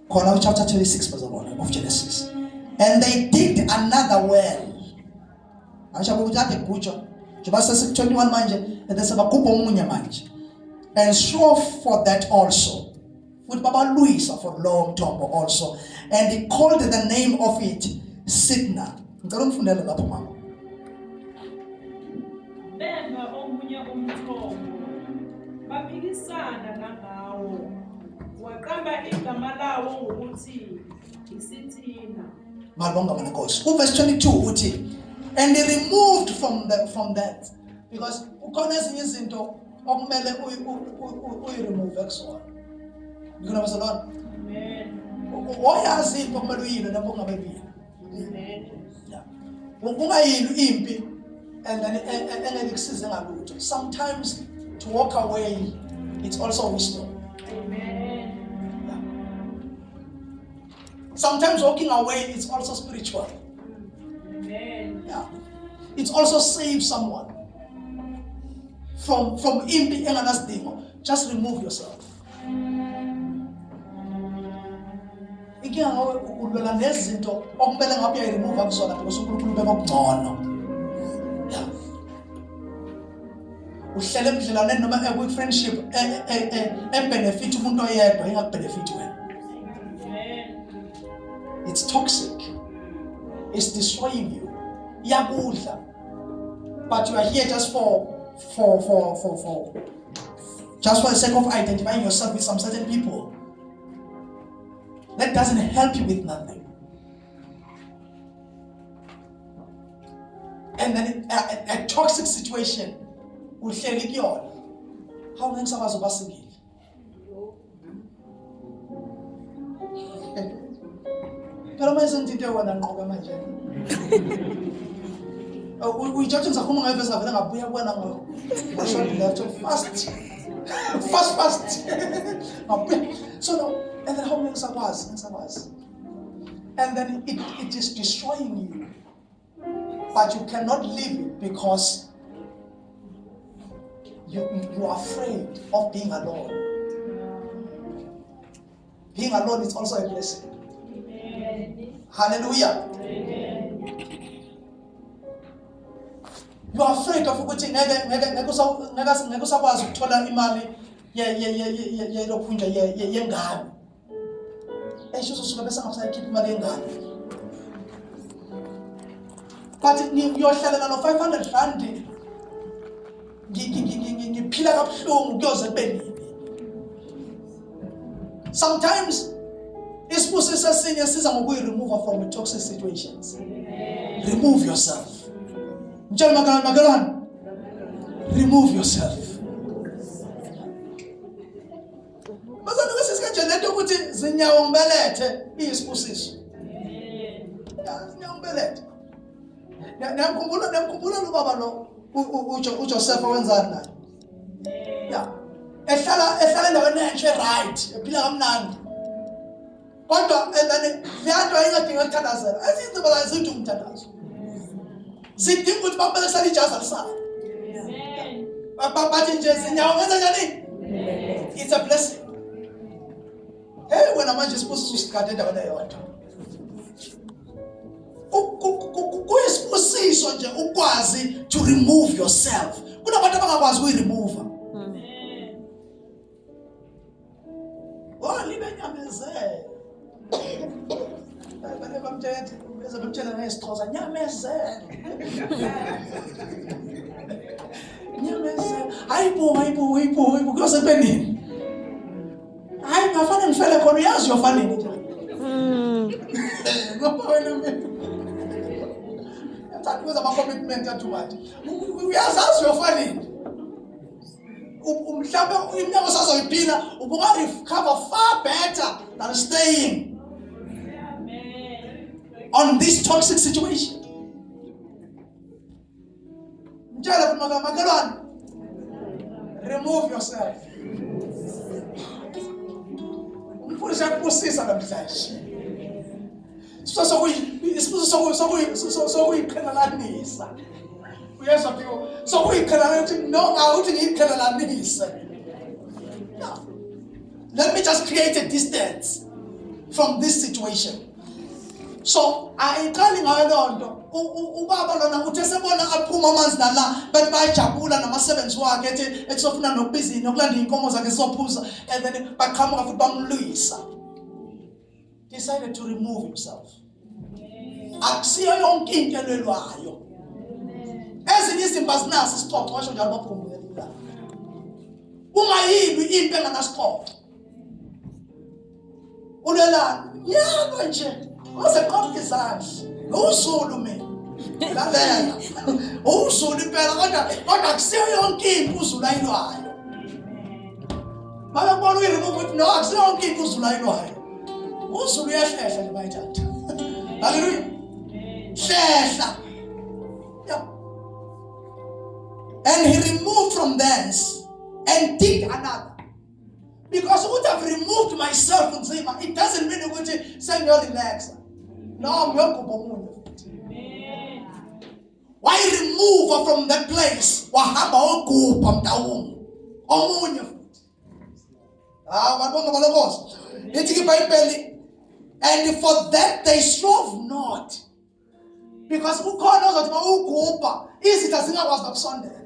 Khona chapter 26 bazalwane of Genesis. And they digged another well. Acha ukuthi gujo. Njengoba sese 21 manje, and then sebagubha omunye manje. And strove for that also. With Baba Luisa for long tombo also. And he called the name of it Sidna. Ngicela umfundele lapho mama. Benga omunye umthombo. Babikisana nangawo. Waqamba igama lawo ngokuthi iSithina. Malonga mana Nkosi. Verse 22 uthi, and he removed from that because ukhona ezinye izinto okumele uyi-remove ekusona. Ngikho bazalwane. Amen. Wayazi into okumele uyile noma ungabe uyile. Amen. Yeah. Ungayili impi and then engeke kusize ngalutho. Sometimes to walk away it's also wisdom. Amen. Yeah. Sometimes walking away it's also spiritual. Amen. Yeah. It also saves someone from impi enganasdingo. Just remove yourself. Ikinga ngawe ulwela nezinto okumele ngabe uyayiremove kusona because uNkulunkulu bekugcono. Yeah. Uhlele ebudlelaneni noma ekwi-friendship benefit umuntu oyedwa ingakubenefit wena. It's toxic. It's destroying you. Iyakudla. But you are here just for the sake of identifying yourself with some certain people. That doesn't help you with nothing. And then a toxic situation will share with you all. How long is our basically? Pero may isang titiyawan ang koga man dyan. Uyijudge ngisakhuluma ngayo vese ngavele ngabuya kuwena fast ngabuya. So now, and then how ngisakwazi and then it is destroying you, but you cannot live it because you are afraid of being alone. Being alone is also a blessing. Hallelujah. You are afraid of ukuthi ngeke usakwazi ukuthola imali yelokhunja yengane. Esho suka bese ngasayikhipha imali yengane. But niyohlala nalo 500 rand. Ngiphila kabuhlungu kuyoze kube. Sometimes isibusiso esinye siza ngokuyi-remove from toxic situations. Remove yourself. Mtshela makalani. Remove yourself. Bazana kwesisikhathi lento ukuthi zinyawo ngibelethe iyisibusiso. Zinyawo ngibelethe. Niyamkhumbula lo baba lo uJoseph wenzani naye? Yeah. Ehlala endaweni enhle right, ephila kamnandi. Kodwa endane leyanto ayingadinga ukuthandazela. Asinto bazithi umthandazo. Sidinga ukuthi babelesana ijazi alisana. Amen. Bathi nje zinyawo ngenza njani? It's a blessing. Hey, wena manje sibusiso usikade endaweni eyodwa. Kuyisibusiso nje ukwazi to remove yourself. Kunabantu abangakwazi ukuyi-remove. Libe nyamezele. Bamtshela ngesixhosa nyamezele. Nyamezele. Hayibo kuyosebe nini? Hayi ngafana ngifele khona uyazi uyofana nini njalo. Ngoba wena Yathanda ukwenza ama-commitment too much. Uyazazi uyofana nini? Mhlawumbe iminyaka osazoyiphila ubunga-recover far better than staying on this toxic situation. Mtshela makalwane, remove yourself. Umfundisi uyakubusisa namhlanje. Sokuyiqhelelanisa. Uyezwa pho sokuyiqhelelanisa ukuthi no awuthi ngiyiqhelelanise. Let me just create a distance from this situation. So ayiqali ngayo lonto. Ubaba lona uthe sebona aphuma amanzi nala bathi bayajabula namasebenzi wakhe ethi sofuna nokubizini nokulanda inkomo zakhe sizophuza and then baqhamuka futhi bamlwisa. Decided to remove himself. Akusiyo yonke into elwelwayo. Ezinye izimba zinaso isixoxo washo njalo baphumula. Ungayilwi impi enganasixoxo. Ulelana yabo nje oseqhamuka izandla. Usulu mina. Lalela. Usulu impela kodwa akusiyo yonke impi uzulu ayilwayo. Babona uyiremove ukuthi no akusiyo yonke impi uzulu ayilwayo. Uzulu uyahlehla nje bayithatha. Hallelujah. Hlehla. Yeah. And he removed from thence and did another. Because what I've removed myself from Zima, it doesn't mean ukuthi sengiyo-relaxa. No, ngiyokhupha omunye. Why remove from that place? Wahamba ogupha mntawungu. Omunye futhi. Babonga balokosi. Lithi iBhayibheli, and for that they strove not. Because ukhona ozothi mawugupha izitha zingakwazi nokusondela.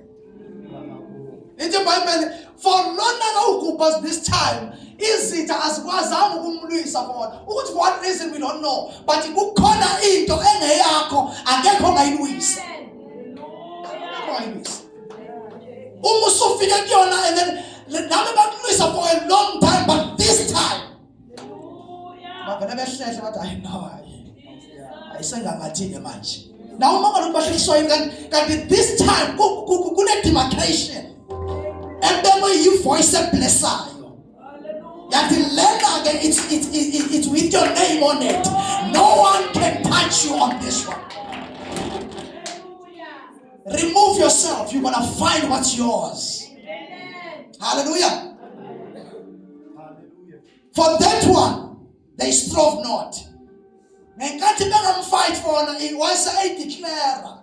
Lithi iBhayibheli, for lona ugupha this time izitha azikwazanga ukumlwisa bona. Ukuthi for what reason we don't know, but kukhona into engeyakho angekho ongayilwisa. Uma usufike kuyona and then nabe bakulwisa for a long time, but this time bavele behlehla bathi hayi no ayisengangathike manje. Now uma ngabe bahlekiswa kanti this time kune demarcation ebemo yi-voice eblessayo. Yathi lena ke it's with your name on it. No one can touch you on this one. remove yourself, you're gonna find what's yours. Hallelujah. For that one, they strove not. Fight for it was a declare.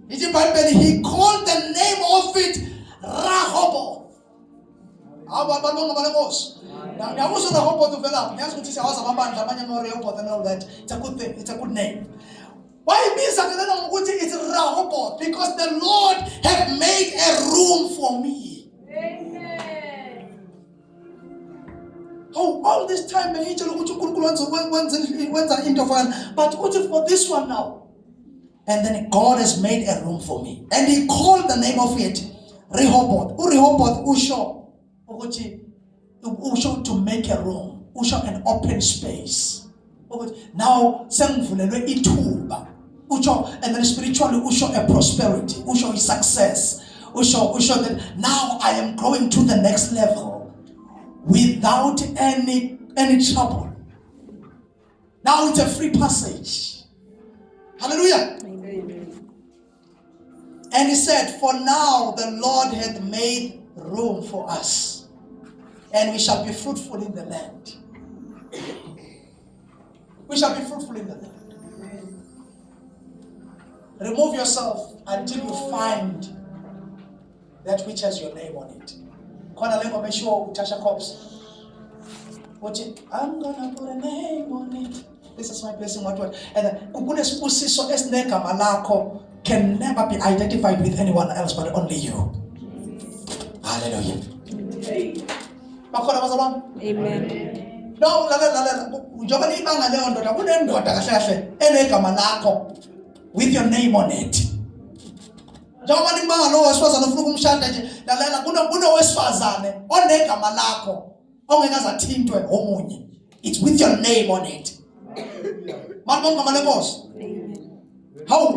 He called the name of it Rehoboth. Now also the Rehoboth developed. That's what he said. And all that. It's a good thing. It's a good name. Why means it's Rehoboth? Because the Lord have made a room for me. Amen. Oh, all this time, but for this one now. And then God has made a room for me. And he called the name of it Rehoboth. Rehoboth, Usho to make a room. Usho an open space. Now, ituba. Usho, and then spiritually, Usho a prosperity. Usho is success. Usho that now I am going to the next level without any trouble. Now it's a free passage. Hallelujah. And he said, for now the Lord hath made room for us, and we shall be fruitful in the land. We shall be fruitful in the land. Remove yourself until you find that which has your name on it. Make sure you touch a corpse. I'm gonna put a name on it. This is my blessing. And can never be identified with anyone else but only you. Hallelujah. Amen. No, with your name on it. It's with your name on it. How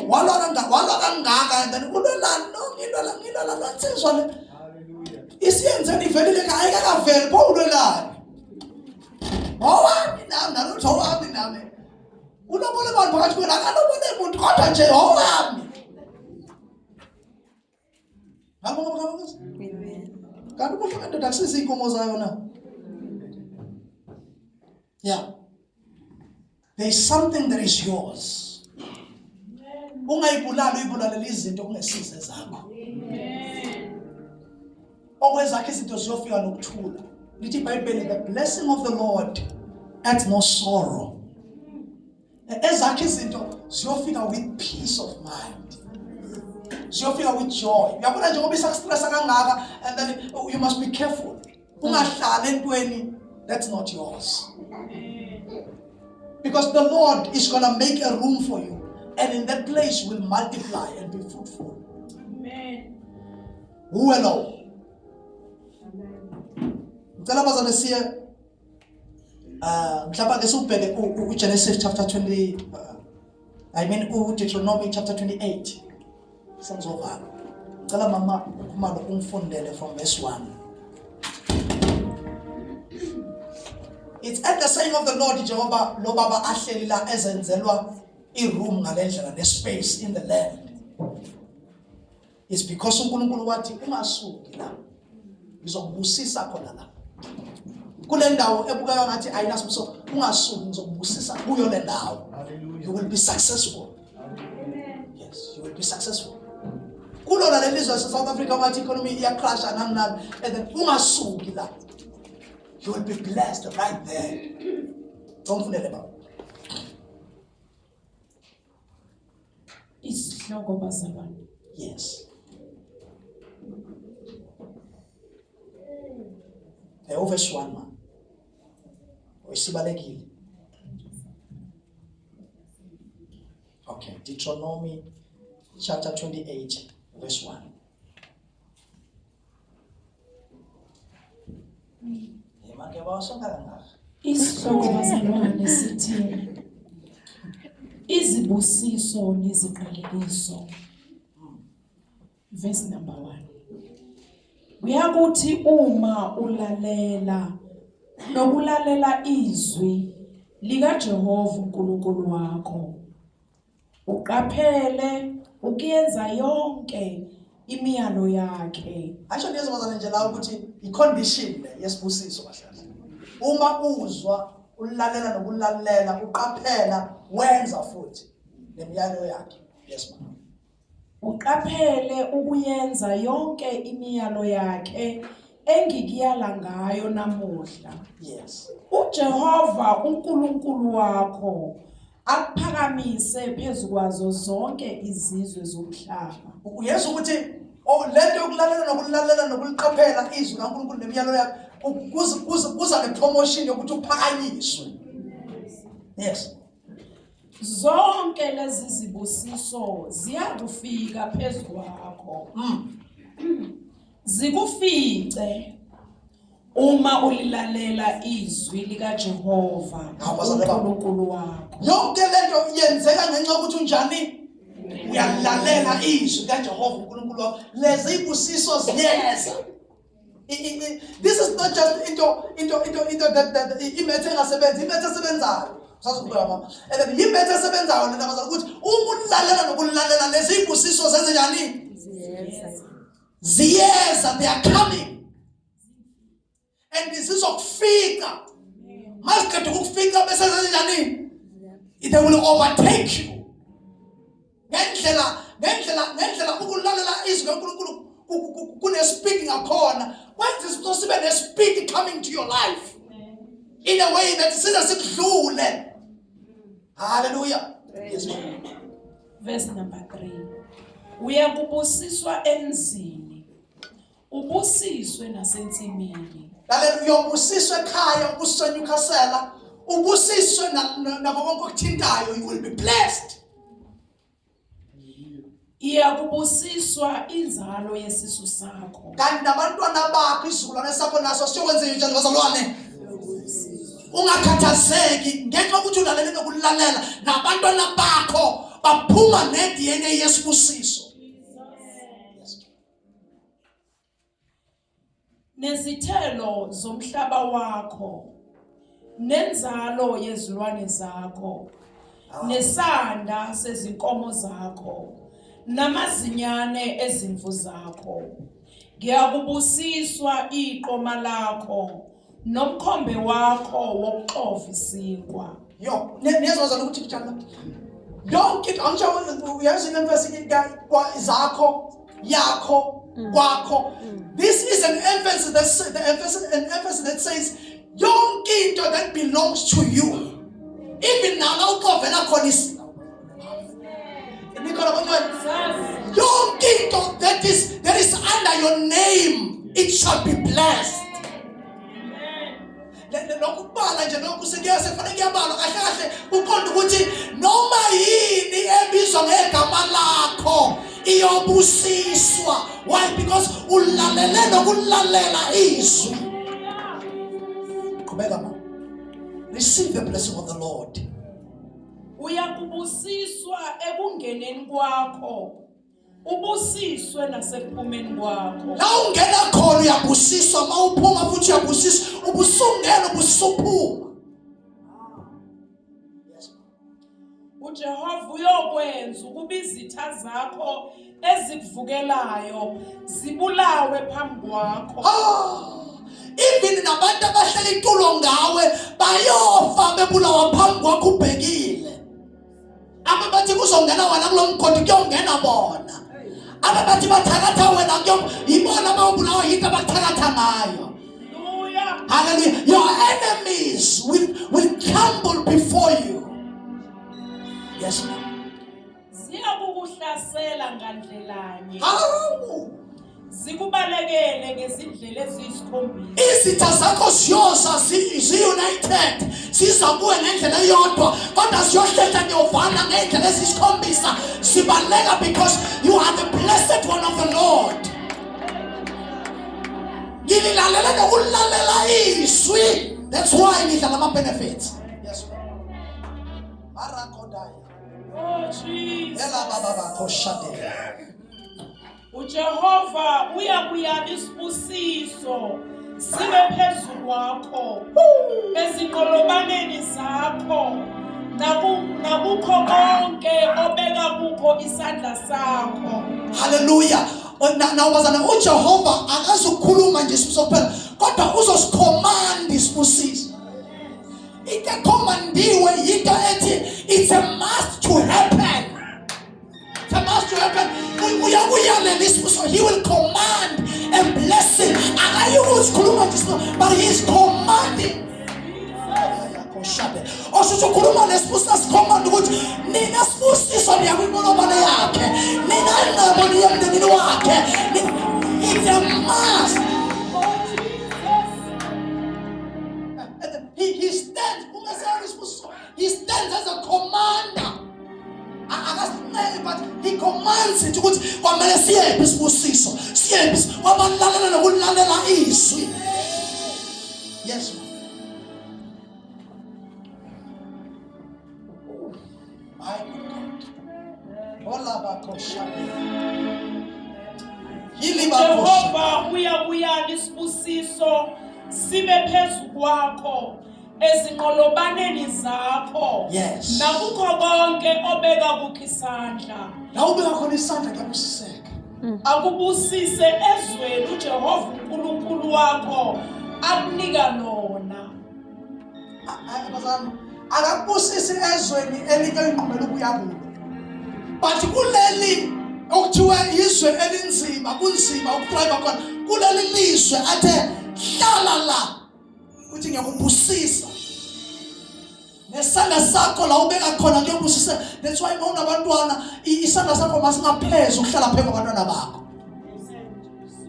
and then yeah. There is something that is yours. Amen. Always like the blessing of the Lord adds no sorrow. With peace of mind. With joy. And then you must be careful. That's not yours. Because the Lord is going to make a room for you. And in that place will multiply and be fruitful. Amen. Who alone? Genesis chapter 20. Deuteronomy chapter 28. Sons of from verse 1. It's at the saying of the Lord Jehovah, lo baba ahleli la ezenzelwa iroom ngalendlela nespace in the land. It's because uNkulunkulu wathi ungasuki la. Ngizokubusisa khona la. Kule ndawo ebukeka ngathi ayinasibuso, ungasuki ngizokubusisa kuyo le ndawo. You will be successful. Amen. Yes, you will be successful. Kulo la lelizwe South Africa wathi economy iya crash and then ungasuki la. You will be blessed right there. Don't forget about it. Yes. Verse 1 man. Okay, Deuteronomy chapter 28, verse 1. Isihloko bazalwane sithi izibusiso neziqalekiso. Verse number 1. Uyakuthi uma ulalela nokulalela izwi lika Jehova uNkulunkulu wakho, uqaphele ukuyenza yonke imiyalo yakhe. Asho ndiyazibazana nje la ukuthi i-condition le yesibusiso kahle. Uma uzwa ulalela nokulalela uqaphela wenza futhi nemiyalo yakhe. Yes mama. Uqaphele ukuyenza yonke imiyalo yakhe engikuyala ngayo namuhla. Yes. uJehova uNkulunkulu wakho akuphakamise phezukwazo zonke izizwe zomhlaba. Uyezwa ukuthi lento yokulalela nokulalela nokuliqaphela izwi kaNkulunkulu nemiyalo yakhe kuza ne-promotion yokuthi uphakanyiswe. Yes. Zonke lezi zibusiso ziyakufika phezkwakho. Zikufice uma ulilalela izwi likaJehova uNkulunkulu wakho. Yonke lento yenzeka ngenxa yokuthi unjani uyalalela izwi likaJehova uNkulunkulu wakho. Lezi ibusiso ziyeza. This is not just into that imethe engasebenzi, imethe esebenzayo. Sasukubona mama. And then imethe esebenzayo lento abazama ukuthi uma ulalela nokulalela lezi ibusiso zenze njani? Ziyeza, they are coming. And this is zizokufika. Masiqeda ukufika bese zenze njani? They will overtake you. Ngendlela ukulalela izwi kaNkulunkulu kune speaking akhona. When is possible a speed coming to your life in a way that siza sikudlule. Hallelujah. Yes, verse number 3. Uyakubusiswa emzini, ubusiswe nasensimini. Lalela uyobusiswa ekhaya, ubusiswe eNewcastle, ubusiswe nabo konke okuthintayo, you will be blessed. Iyakubusiswa inzalo yesisu sakho. Kanti nabantwana bakho isizukulwane sakho naso siyokwenza njani bazalwane? Ungakhathazeki ngenxa ukuthi ulalele nokulalela nabantwana bakho baphuma ne-DNA yesibusiso. Nezithelo zomhlaba wakho, nenzalo yezilwane zakho, nesanda sezinkomo zakho, namazinyane ezimvu zakho. Ngiyakubusiswa iqoma lakho nomkhombe wakho wokuxova isinkwa. Yo, niyazwaza ukuthi njani? Yonke angisho uyazi emphasis zakho, yakho, kwakho. This is an emphasis that says yonke into that belongs to you. Even now uqovela khona isi. Nicola bonke. Yonke into that is under your name, it shall be blessed. Lokubala nje lokhu sekuyasefanele kuyabala kahle kahle uqonda ukuthi noma yini ebizwa ngegama lakho iyobusiswa. Why? Because ulalele nokulalela izwi. Qhubeka mama. Receive the blessing of the Lord. Uyakubusiswa ekungeneni kwakho, ubusiswe nasekuphumeni kwakho. La ungena khona uyabusiswa, mawuphuma futhi uyabusiswa, ubusungena ubusuphuma. uJehova uyokwenza ukuba izitha zakho ezikuvukelayo zibulawe phambi kwakho. Even nabantu abahlala itulo ngawe bayofa bebulawa phambi kwakho ubhekile. Ababathi kuzongena wena kulomgodi kuyongena bona. Ababathi bathakatha wena yibona ababulawa yinto abathakatha ngayo. Hallelujah. Hallelujah. Your enemies will crumble before you. Yes, ma'am. Ziyakukuhlasela ngandlelanye. How? Zikubalekele ngezindlela eziyisikhombisa. Izitha zakho ziyoza zi-united ziza kuwe ngendlela eyodwa kodwa ziyohlehla nyovana ngendlela eziyisikhombisa zibaleka because you are the blessed one of the Lord. Ngililalela nokulalela izwi. That's why ngidlala ama-benefits. Yes, Oh Jesus. Ela baba bakho shade. uJehova uyakuyala isibusiso sibe phezulu kwakho ezinqolobaneni zakho nakukho konke obeka kukho isandla sakho. Hallelujah. Now bazana uJehova akazukhuluma nje isibusiso kuphela kodwa uzosicommand isibusiso. Ike commandiwe into ethi it's a must to happen. It's a must to happen. Uyakuyalela isibusiso, he will command and blessing. Akayikhuluma nje but he is commanding. Osho ukhuluma nesibusiso sikhomanda ukuthi nina sibusiso niyakuyibona yakhe nina inqabo niyemndenini wakhe. It's a must. He stands he stands as a commander. But he commands it ukuthi kwamele siyephi isibusiso siyephi wabalalela nokulalela izwi. Yes. Jehova uyakuyala isibusiso sibe phezu kwakho ezinqolobaneni zakho. Yes. Nakukho konke obeka kukho isandla. La ubeka khona isandla kuyabusiseka. Akubusise ezweni uJehova uNkulunkulu wakho akunika lona. Abazali akabusisi ezweni elinye inqubela ukuya kulo. But kuleli okuthiwa izwe elinzima kunzima ukudrive khona kuleli lizwe athe hlala la uthi ngiyakubusisa nesandla sakho la ubeka khona ngiyobusisa. That's why uma unabantwana isandla sakho masingaphezulu ukuhlala phezu kwabantwana bakho,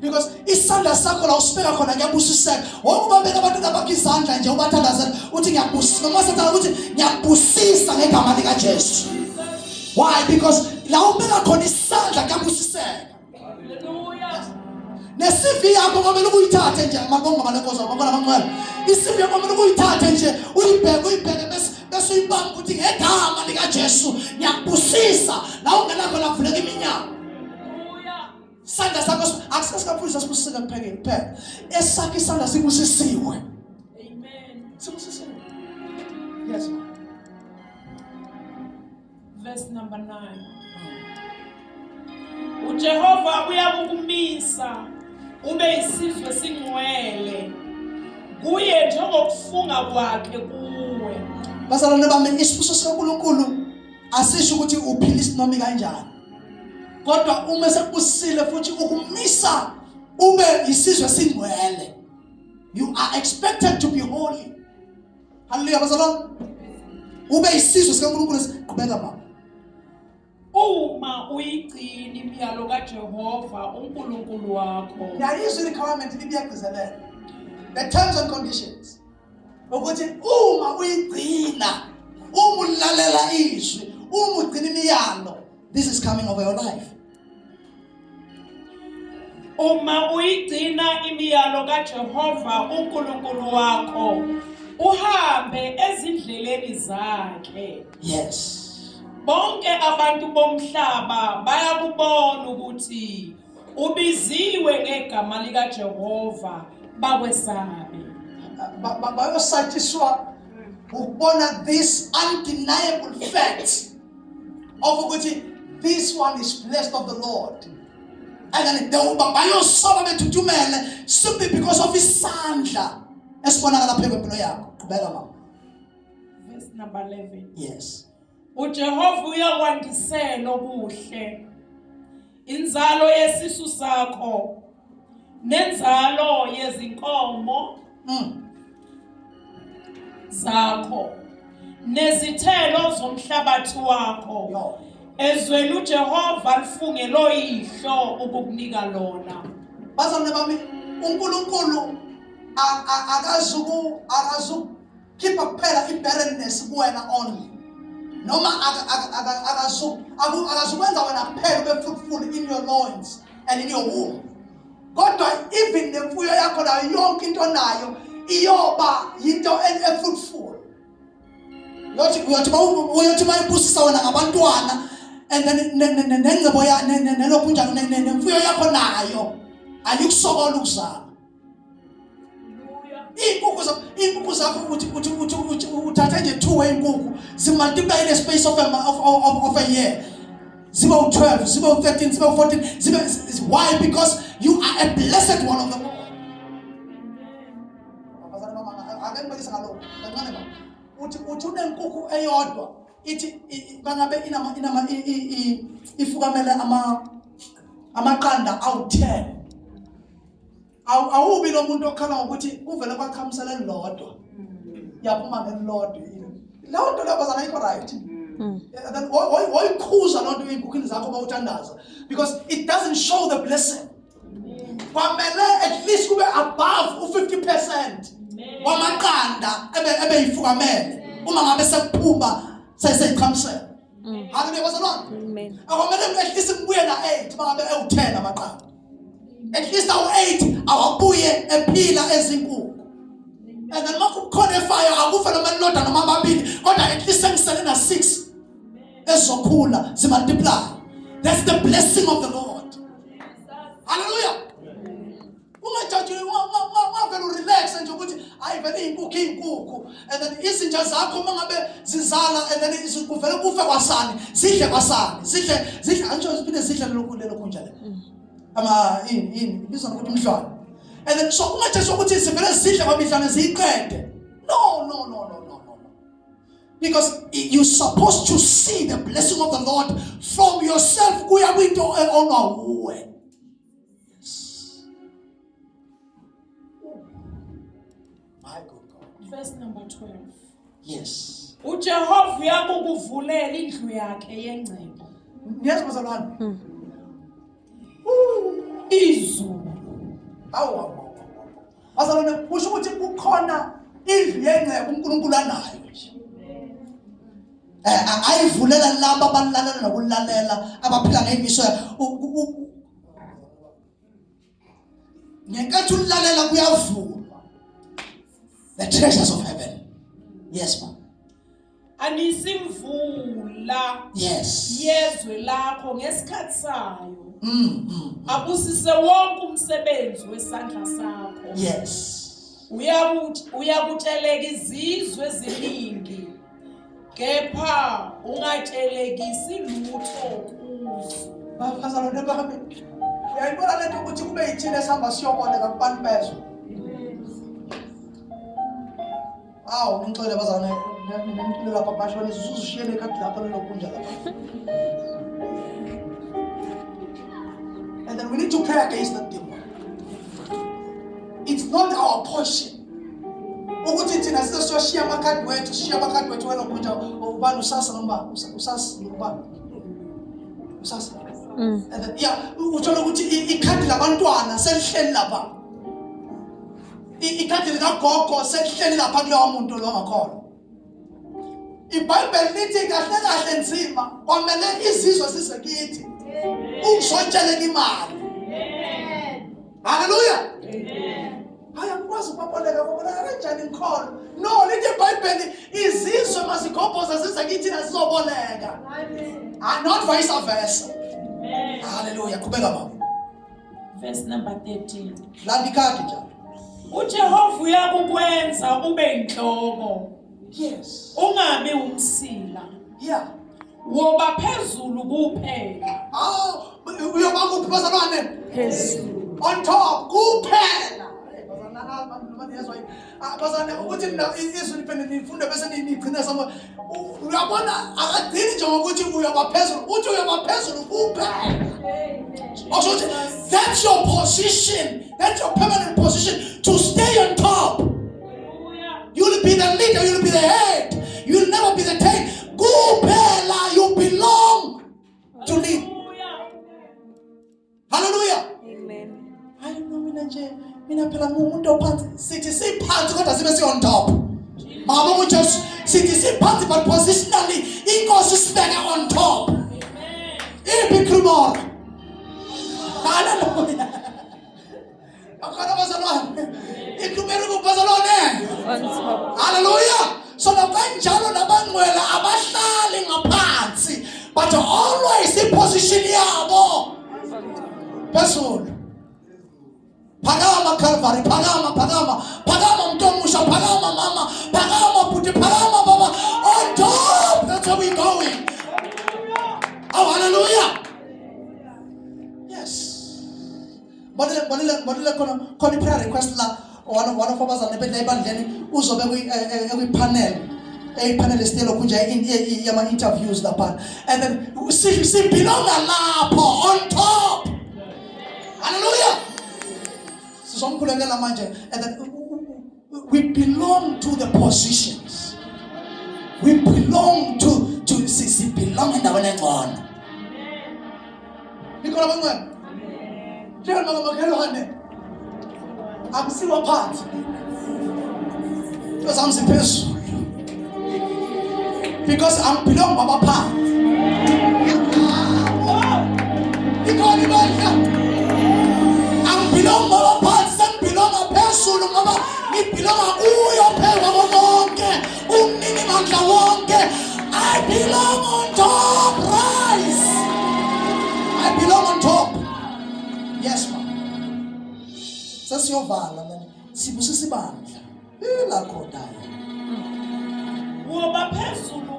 because isandla sakho la usibeka khona ngiyabusiseka. Wonke ubabeka abantwana bakho izandla nje ubathandazela uthi ngiyabusisa noma sathana ukuthi ngiyabusisa ngegama lika Jesu. Why? Because la ubeka khona isandla ngiyabusiseka. Hallelujah. Nesivi yakho kumele uyithathe nje mabonga malenkosi abona abangcwele. Isivi yakho kumele uyithathe nje uyibheke bese uyibamba ukuthi ngegama lika Jesu ngiyabusisa. La ungenakho la kuvuleka iminyango. Hallelujah. Isandla sakho akusikaphuza sibusiseka kuphela. Esakhe isandla sibusisiwe. Amen. Sibusisiwe. Yes. Verse number 9. uJehova uyakukumisa ube isizwe singcwele kuye njengokufunga kwakhe kuwe. Bazalwane bami, isibusiso sikaNkulunkulu asisho ukuthi uphilisa noma kanjani, kodwa uma sekubusile futhi ukumisa ube isizwe singcwele, you are expected to be holy. Hallelujah bazalwane. Ube isizwe sikaNkulunkulu siqhubeka mama. Uma uyigcina imiyalo kaJehova uNkulunkulu wakho. There is a requirement libiyagcizelela. The terms and conditions. Ukuthi uma uyigcina, uma ulalela izwi, uma ugcina imiyalo, this is coming over your life. Uma uyigcina imiyalo kaJehova uNkulunkulu wakho uhambe ezindleleni zakhe. Yes. Bonke abantu bomhlaba bayakubona ukuthi ubiziwe ngegama lika Jehova bakwesabe. Bayosatiswa ukubona this undeniable fact of ukuthi this one is blessed of the Lord. And then bayosaba bethuthumele simply because of isandla esibonakala phezu kwempilo yakho. Qhubeka mama. Verse number 11. Yes. uJehova uyakwandisela obuhle inzalo yesisu sakho nenzalo yezinkomo zakho nezithelo zomhlabathi wakho ezweni uJehova alifungelo ihlo ukukunika lona. Bazalwane bami, uNkulunkulu akazukhipha kuphela ibarrenness kuwena only. Noma akazukwenza wena kuphela ube fruitful in your loins and in your womb. Kodwa even nemfuyo yakho nayo yonke into nayo iyoba into fruitful. Uyothi bayibusisa wena ngabantwana and then nengcebo nelokhu njalo nemfuyo yakho nayo ayikusokola ukuzala. iinkukhu zakho uthathe nje 2 iinkukhu zimultiply in a space of a year. Zibe 12, zibe 13, zibe 14, why? Because you are a blessed one of the Lord. Akengibekisa ngalokho kancane ba uthi unenkukhu eyodwa ithi bangabe ifukamele amaqanda awu10. Awubi nomuntu okhala ngokuthi kuvele kwaqhamisela elilodwa yaphuma ngelilodwa leyo nto leyo bazana ayikho right. Then why khuza loo nto iinkukhini zakho bawuthandaza, because it doesn't show the blessing. Kwamele at least kube above 50% wamaqanda ebeyifukamele uma ngabe sekuphuma seyiqhamisela. Hallelujah, bazalwane. Amen. Akwamele at least kubuye na 8 mangabe ewu10 amaqanda. At least awu8 awabuye ephila ezinkulu. And then makukhona fire akufa noma elilodwa noma amabili kodwa at least sengisele na 6 ezokhula zimultiply. That's the blessing of the Lord. Hallelujah. Ungajaji wavela relax nje ukuthi ayivele inkukhu and then izinja zakho mangabe zizala and then kuvele kufe kwasani sidle kwasani sidle anjalo ziphinde zidle lelo njalo bizona ukuthi umhlwana. And then so ungajaji ukuthi zivele zidle kwamihlane ziyiqede. No. Because you're supposed to see the blessing of the Lord from yourself kuya kwinto onawuwe. Verse number 12. Yes. uJehova uyakuvulela indlu yakhe yengcebo. Yes, bazalwane. Izulu. Bazalwane kusho ukuthi kukhona indlu yengcebo uNkulunkulu anayo nje. Ayivulela laba abalalela nokulalela abaphila ngemiso ngenkathi ulalela kuyavulwa the treasures of heaven. Yes, ma'am. Anisimvula. Yes. Yezwe lakho ngesikhathi sayo. Abusise wonke umsebenzi wesandla sakho. Yes. Uyakutsheleka izizwe eziningi. Kepha ungatshelekisi lutho kuzo. Bazalwane bami. Uyayibona lento ukuthi kube yithina esihamba siyoboleka kubantu bezwe. Ngicela bazalwane nempilo lapha basho uzishiyele ekhadi lapha lelokunja lapha. And then we need to pray against that demon. It's not our portion. Ukuthi thina sisoshiya amakhadi wethu welokunja ubani usasa noma usasa ubani usasa. And then uthola ukuthi ikhadi labantwana selihleli lapha. Ikhadi likagogo selihleli lapha kulowo muntu lo ngakhona. iBhayibheli lithi kahle nzima kwamele izizwe sisekithi ukusontsheleka imali. Amen. Hallelujah. Amen. Ayakwazi ukuboleka kanjani inkholo? No, lithi iBhayibheli izizwe masigobhoza sisekithi nazizoboleka. Amen. Not vice versa. Amen. Hallelujah. Kubeka baba. Verse number 13. Landi khadi njalo. uJehova uyakukwenza ube inhloko. Yes. Ungabe umsila. Yeah. Woba phezulu kuphela. Uyoba kuphi bazalwane? Phezulu. On top kuphela. Bazalwane ukuthi mina izwi liphinde nifunde bese nigcina sama. Uyabona akadini nje ngokuthi uyoba phezulu, uthi uyoba phezulu kuphela. Also, that's your position. That's your permanent position to stay on top. You'll be the leader. You'll be the head. You'll never be the tail. Kuphela, you belong to lead. Hallelujah. Amen. I know mina phela ngumuntu ophansi. Sithi siphansi kodwa sibe si on top. Mama muchurch, sithi siphansi but positionally inkosi sibeke on top. Amen. Ibikrumora. Hallelujah. Akana bazalwane. Ikhumela kubazalwane. On top. Hallelujah. So nakanjalo nabangcwele abahlali ngaphansi but always in position yabo. Phezulu. Phakama Calvary, phakama mntu ngibonile khona prayer request la one of abazalwane bedla ebandleni uzobe kwi-panel panelist kunje yama-interviews lapha, and then sibelonga lapho on top. Hallelujah. Sizomkhulekela manje, and then we belong to the positions. We belong to sibelong endaweni engcono. Nikhona bangcwele? Njalo makhelwane akusiwa phansi. Because I'm phezulu. Because I'm belong baba phansi. Nikhona ibandla. I'm belong baba phansi, sengibelonga phezulu ngoba ngibelonga kuyo phezulu konke, umnini mandla wonke. I belong on top, rise. I belong on top. Yes, ma'am. Sesiyovala manje. Sibusisa ibandla. La khona. Ngoba phezulu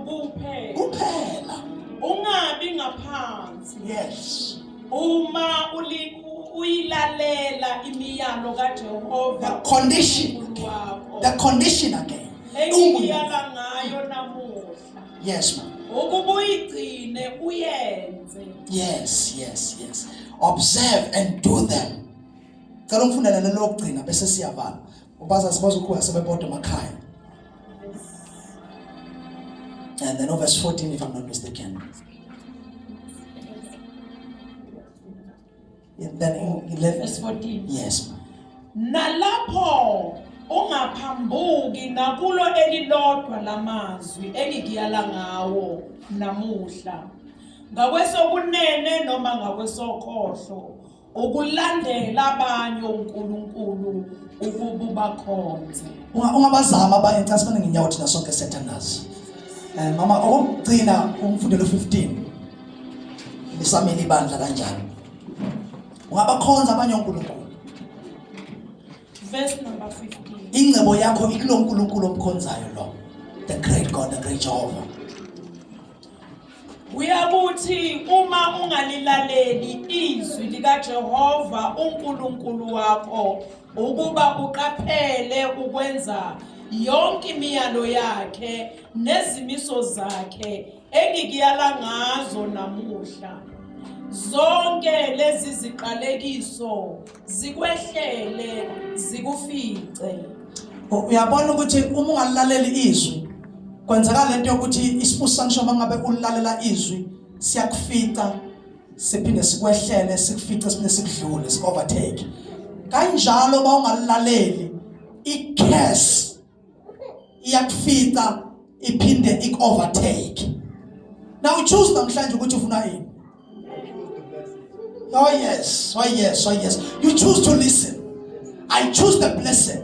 kuphela. Ungabi ngaphansi. Yes. Uma uyilalela imiyalo kaJehova. The condition again. Engiyala ngayo namuhla. Yes, ma'am. Ukubuyigcine uyenze. Yes. Observe and do them. Cela ungifundele lokugcina bese siyavala. Ubaza sibazo kuya sebebodwa emakhaya. And then verse 14 if I'm not mistaken. And then in 11. Verse 14. Yes, ma'am. Nalapho ungaphambuki nakulo elilodwa lamazwi engikuyala ngawo namuhla, ngakwesobunene noma ngakwesokhohlo, ukulandela abanye uNkulunkulu ukububakhonze. Ungabazama abanye nxa sibane ngenyawo thina sonke sethandazi. Mama okugcina umfundelo 15. Lisamile ibandla kanjani? Ungabakhonza abanye uNkulunkulu. Verse number 15. Ingcebo yakho ikulo uNkulunkulu omkhonzayo lo. The great God, the great Jehovah. Uyakuthi uma ungalilaleli izwi likaJehova uNkulunkulu wakho ukuba uqaphele ukwenza yonke imiyalo yakhe nezimiso zakhe engikuyala ngazo namuhla, zonke lezi ziqalekiso zikwehlele zikufice. Uyabona ukuthi uma ungalilaleli izwi kwenzakala lento yokuthi isibusiso sangisho mangabe ulilalela izwi siyakufica siphinde sikwehlele sikufice siphinde sikudlule sikovertake. Kanjalo ba ungalilaleli i-curse iyakufica iphinde ikovertake. Now choose namhlanje ukuthi ufuna ini. Oh yes. You choose to listen. I choose the blessing.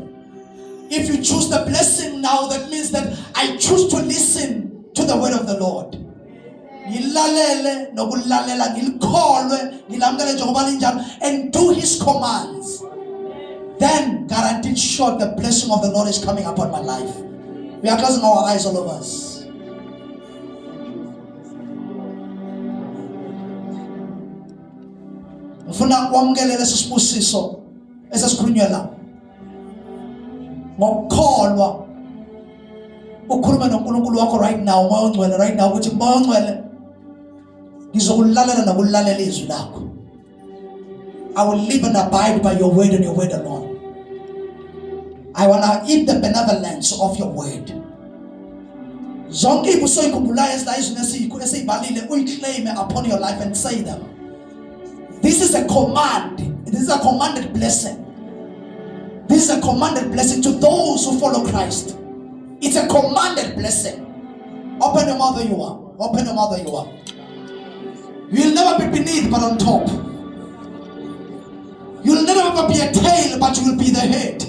If you choose the blessing now, that means that I choose to listen to the word of the Lord. Ngilalele nokulalela ngikholwe ngilamukele njengoba linjalo and do his commands. Then guaranteed sure the blessing of the Lord is coming upon my life. We are closing our eyes, all of us. Ngifuna ukwamukela lesisibusiso esesikhulunywa la. Ngokukholwa ukhuluma noNkulunkulu wakho right now, Moya Ongcwele right now ukuthi Moya Ongcwele ngizokulalela nokulalela izwi lakho. I will live and abide by your word and your word alone. I want to eat the benevolence of your word. Zonke ibuso ikhumbulayo ezizwe esiyibalile uyiclaim upon your life and say them. This is a command. This is a commanded blessing. This is a commanded blessing to those who follow Christ. It's a commanded blessing. Open your mouth where you are. Open your mouth where you are. You'll never be beneath but on top. You'll never ever be a tail but you will be the head.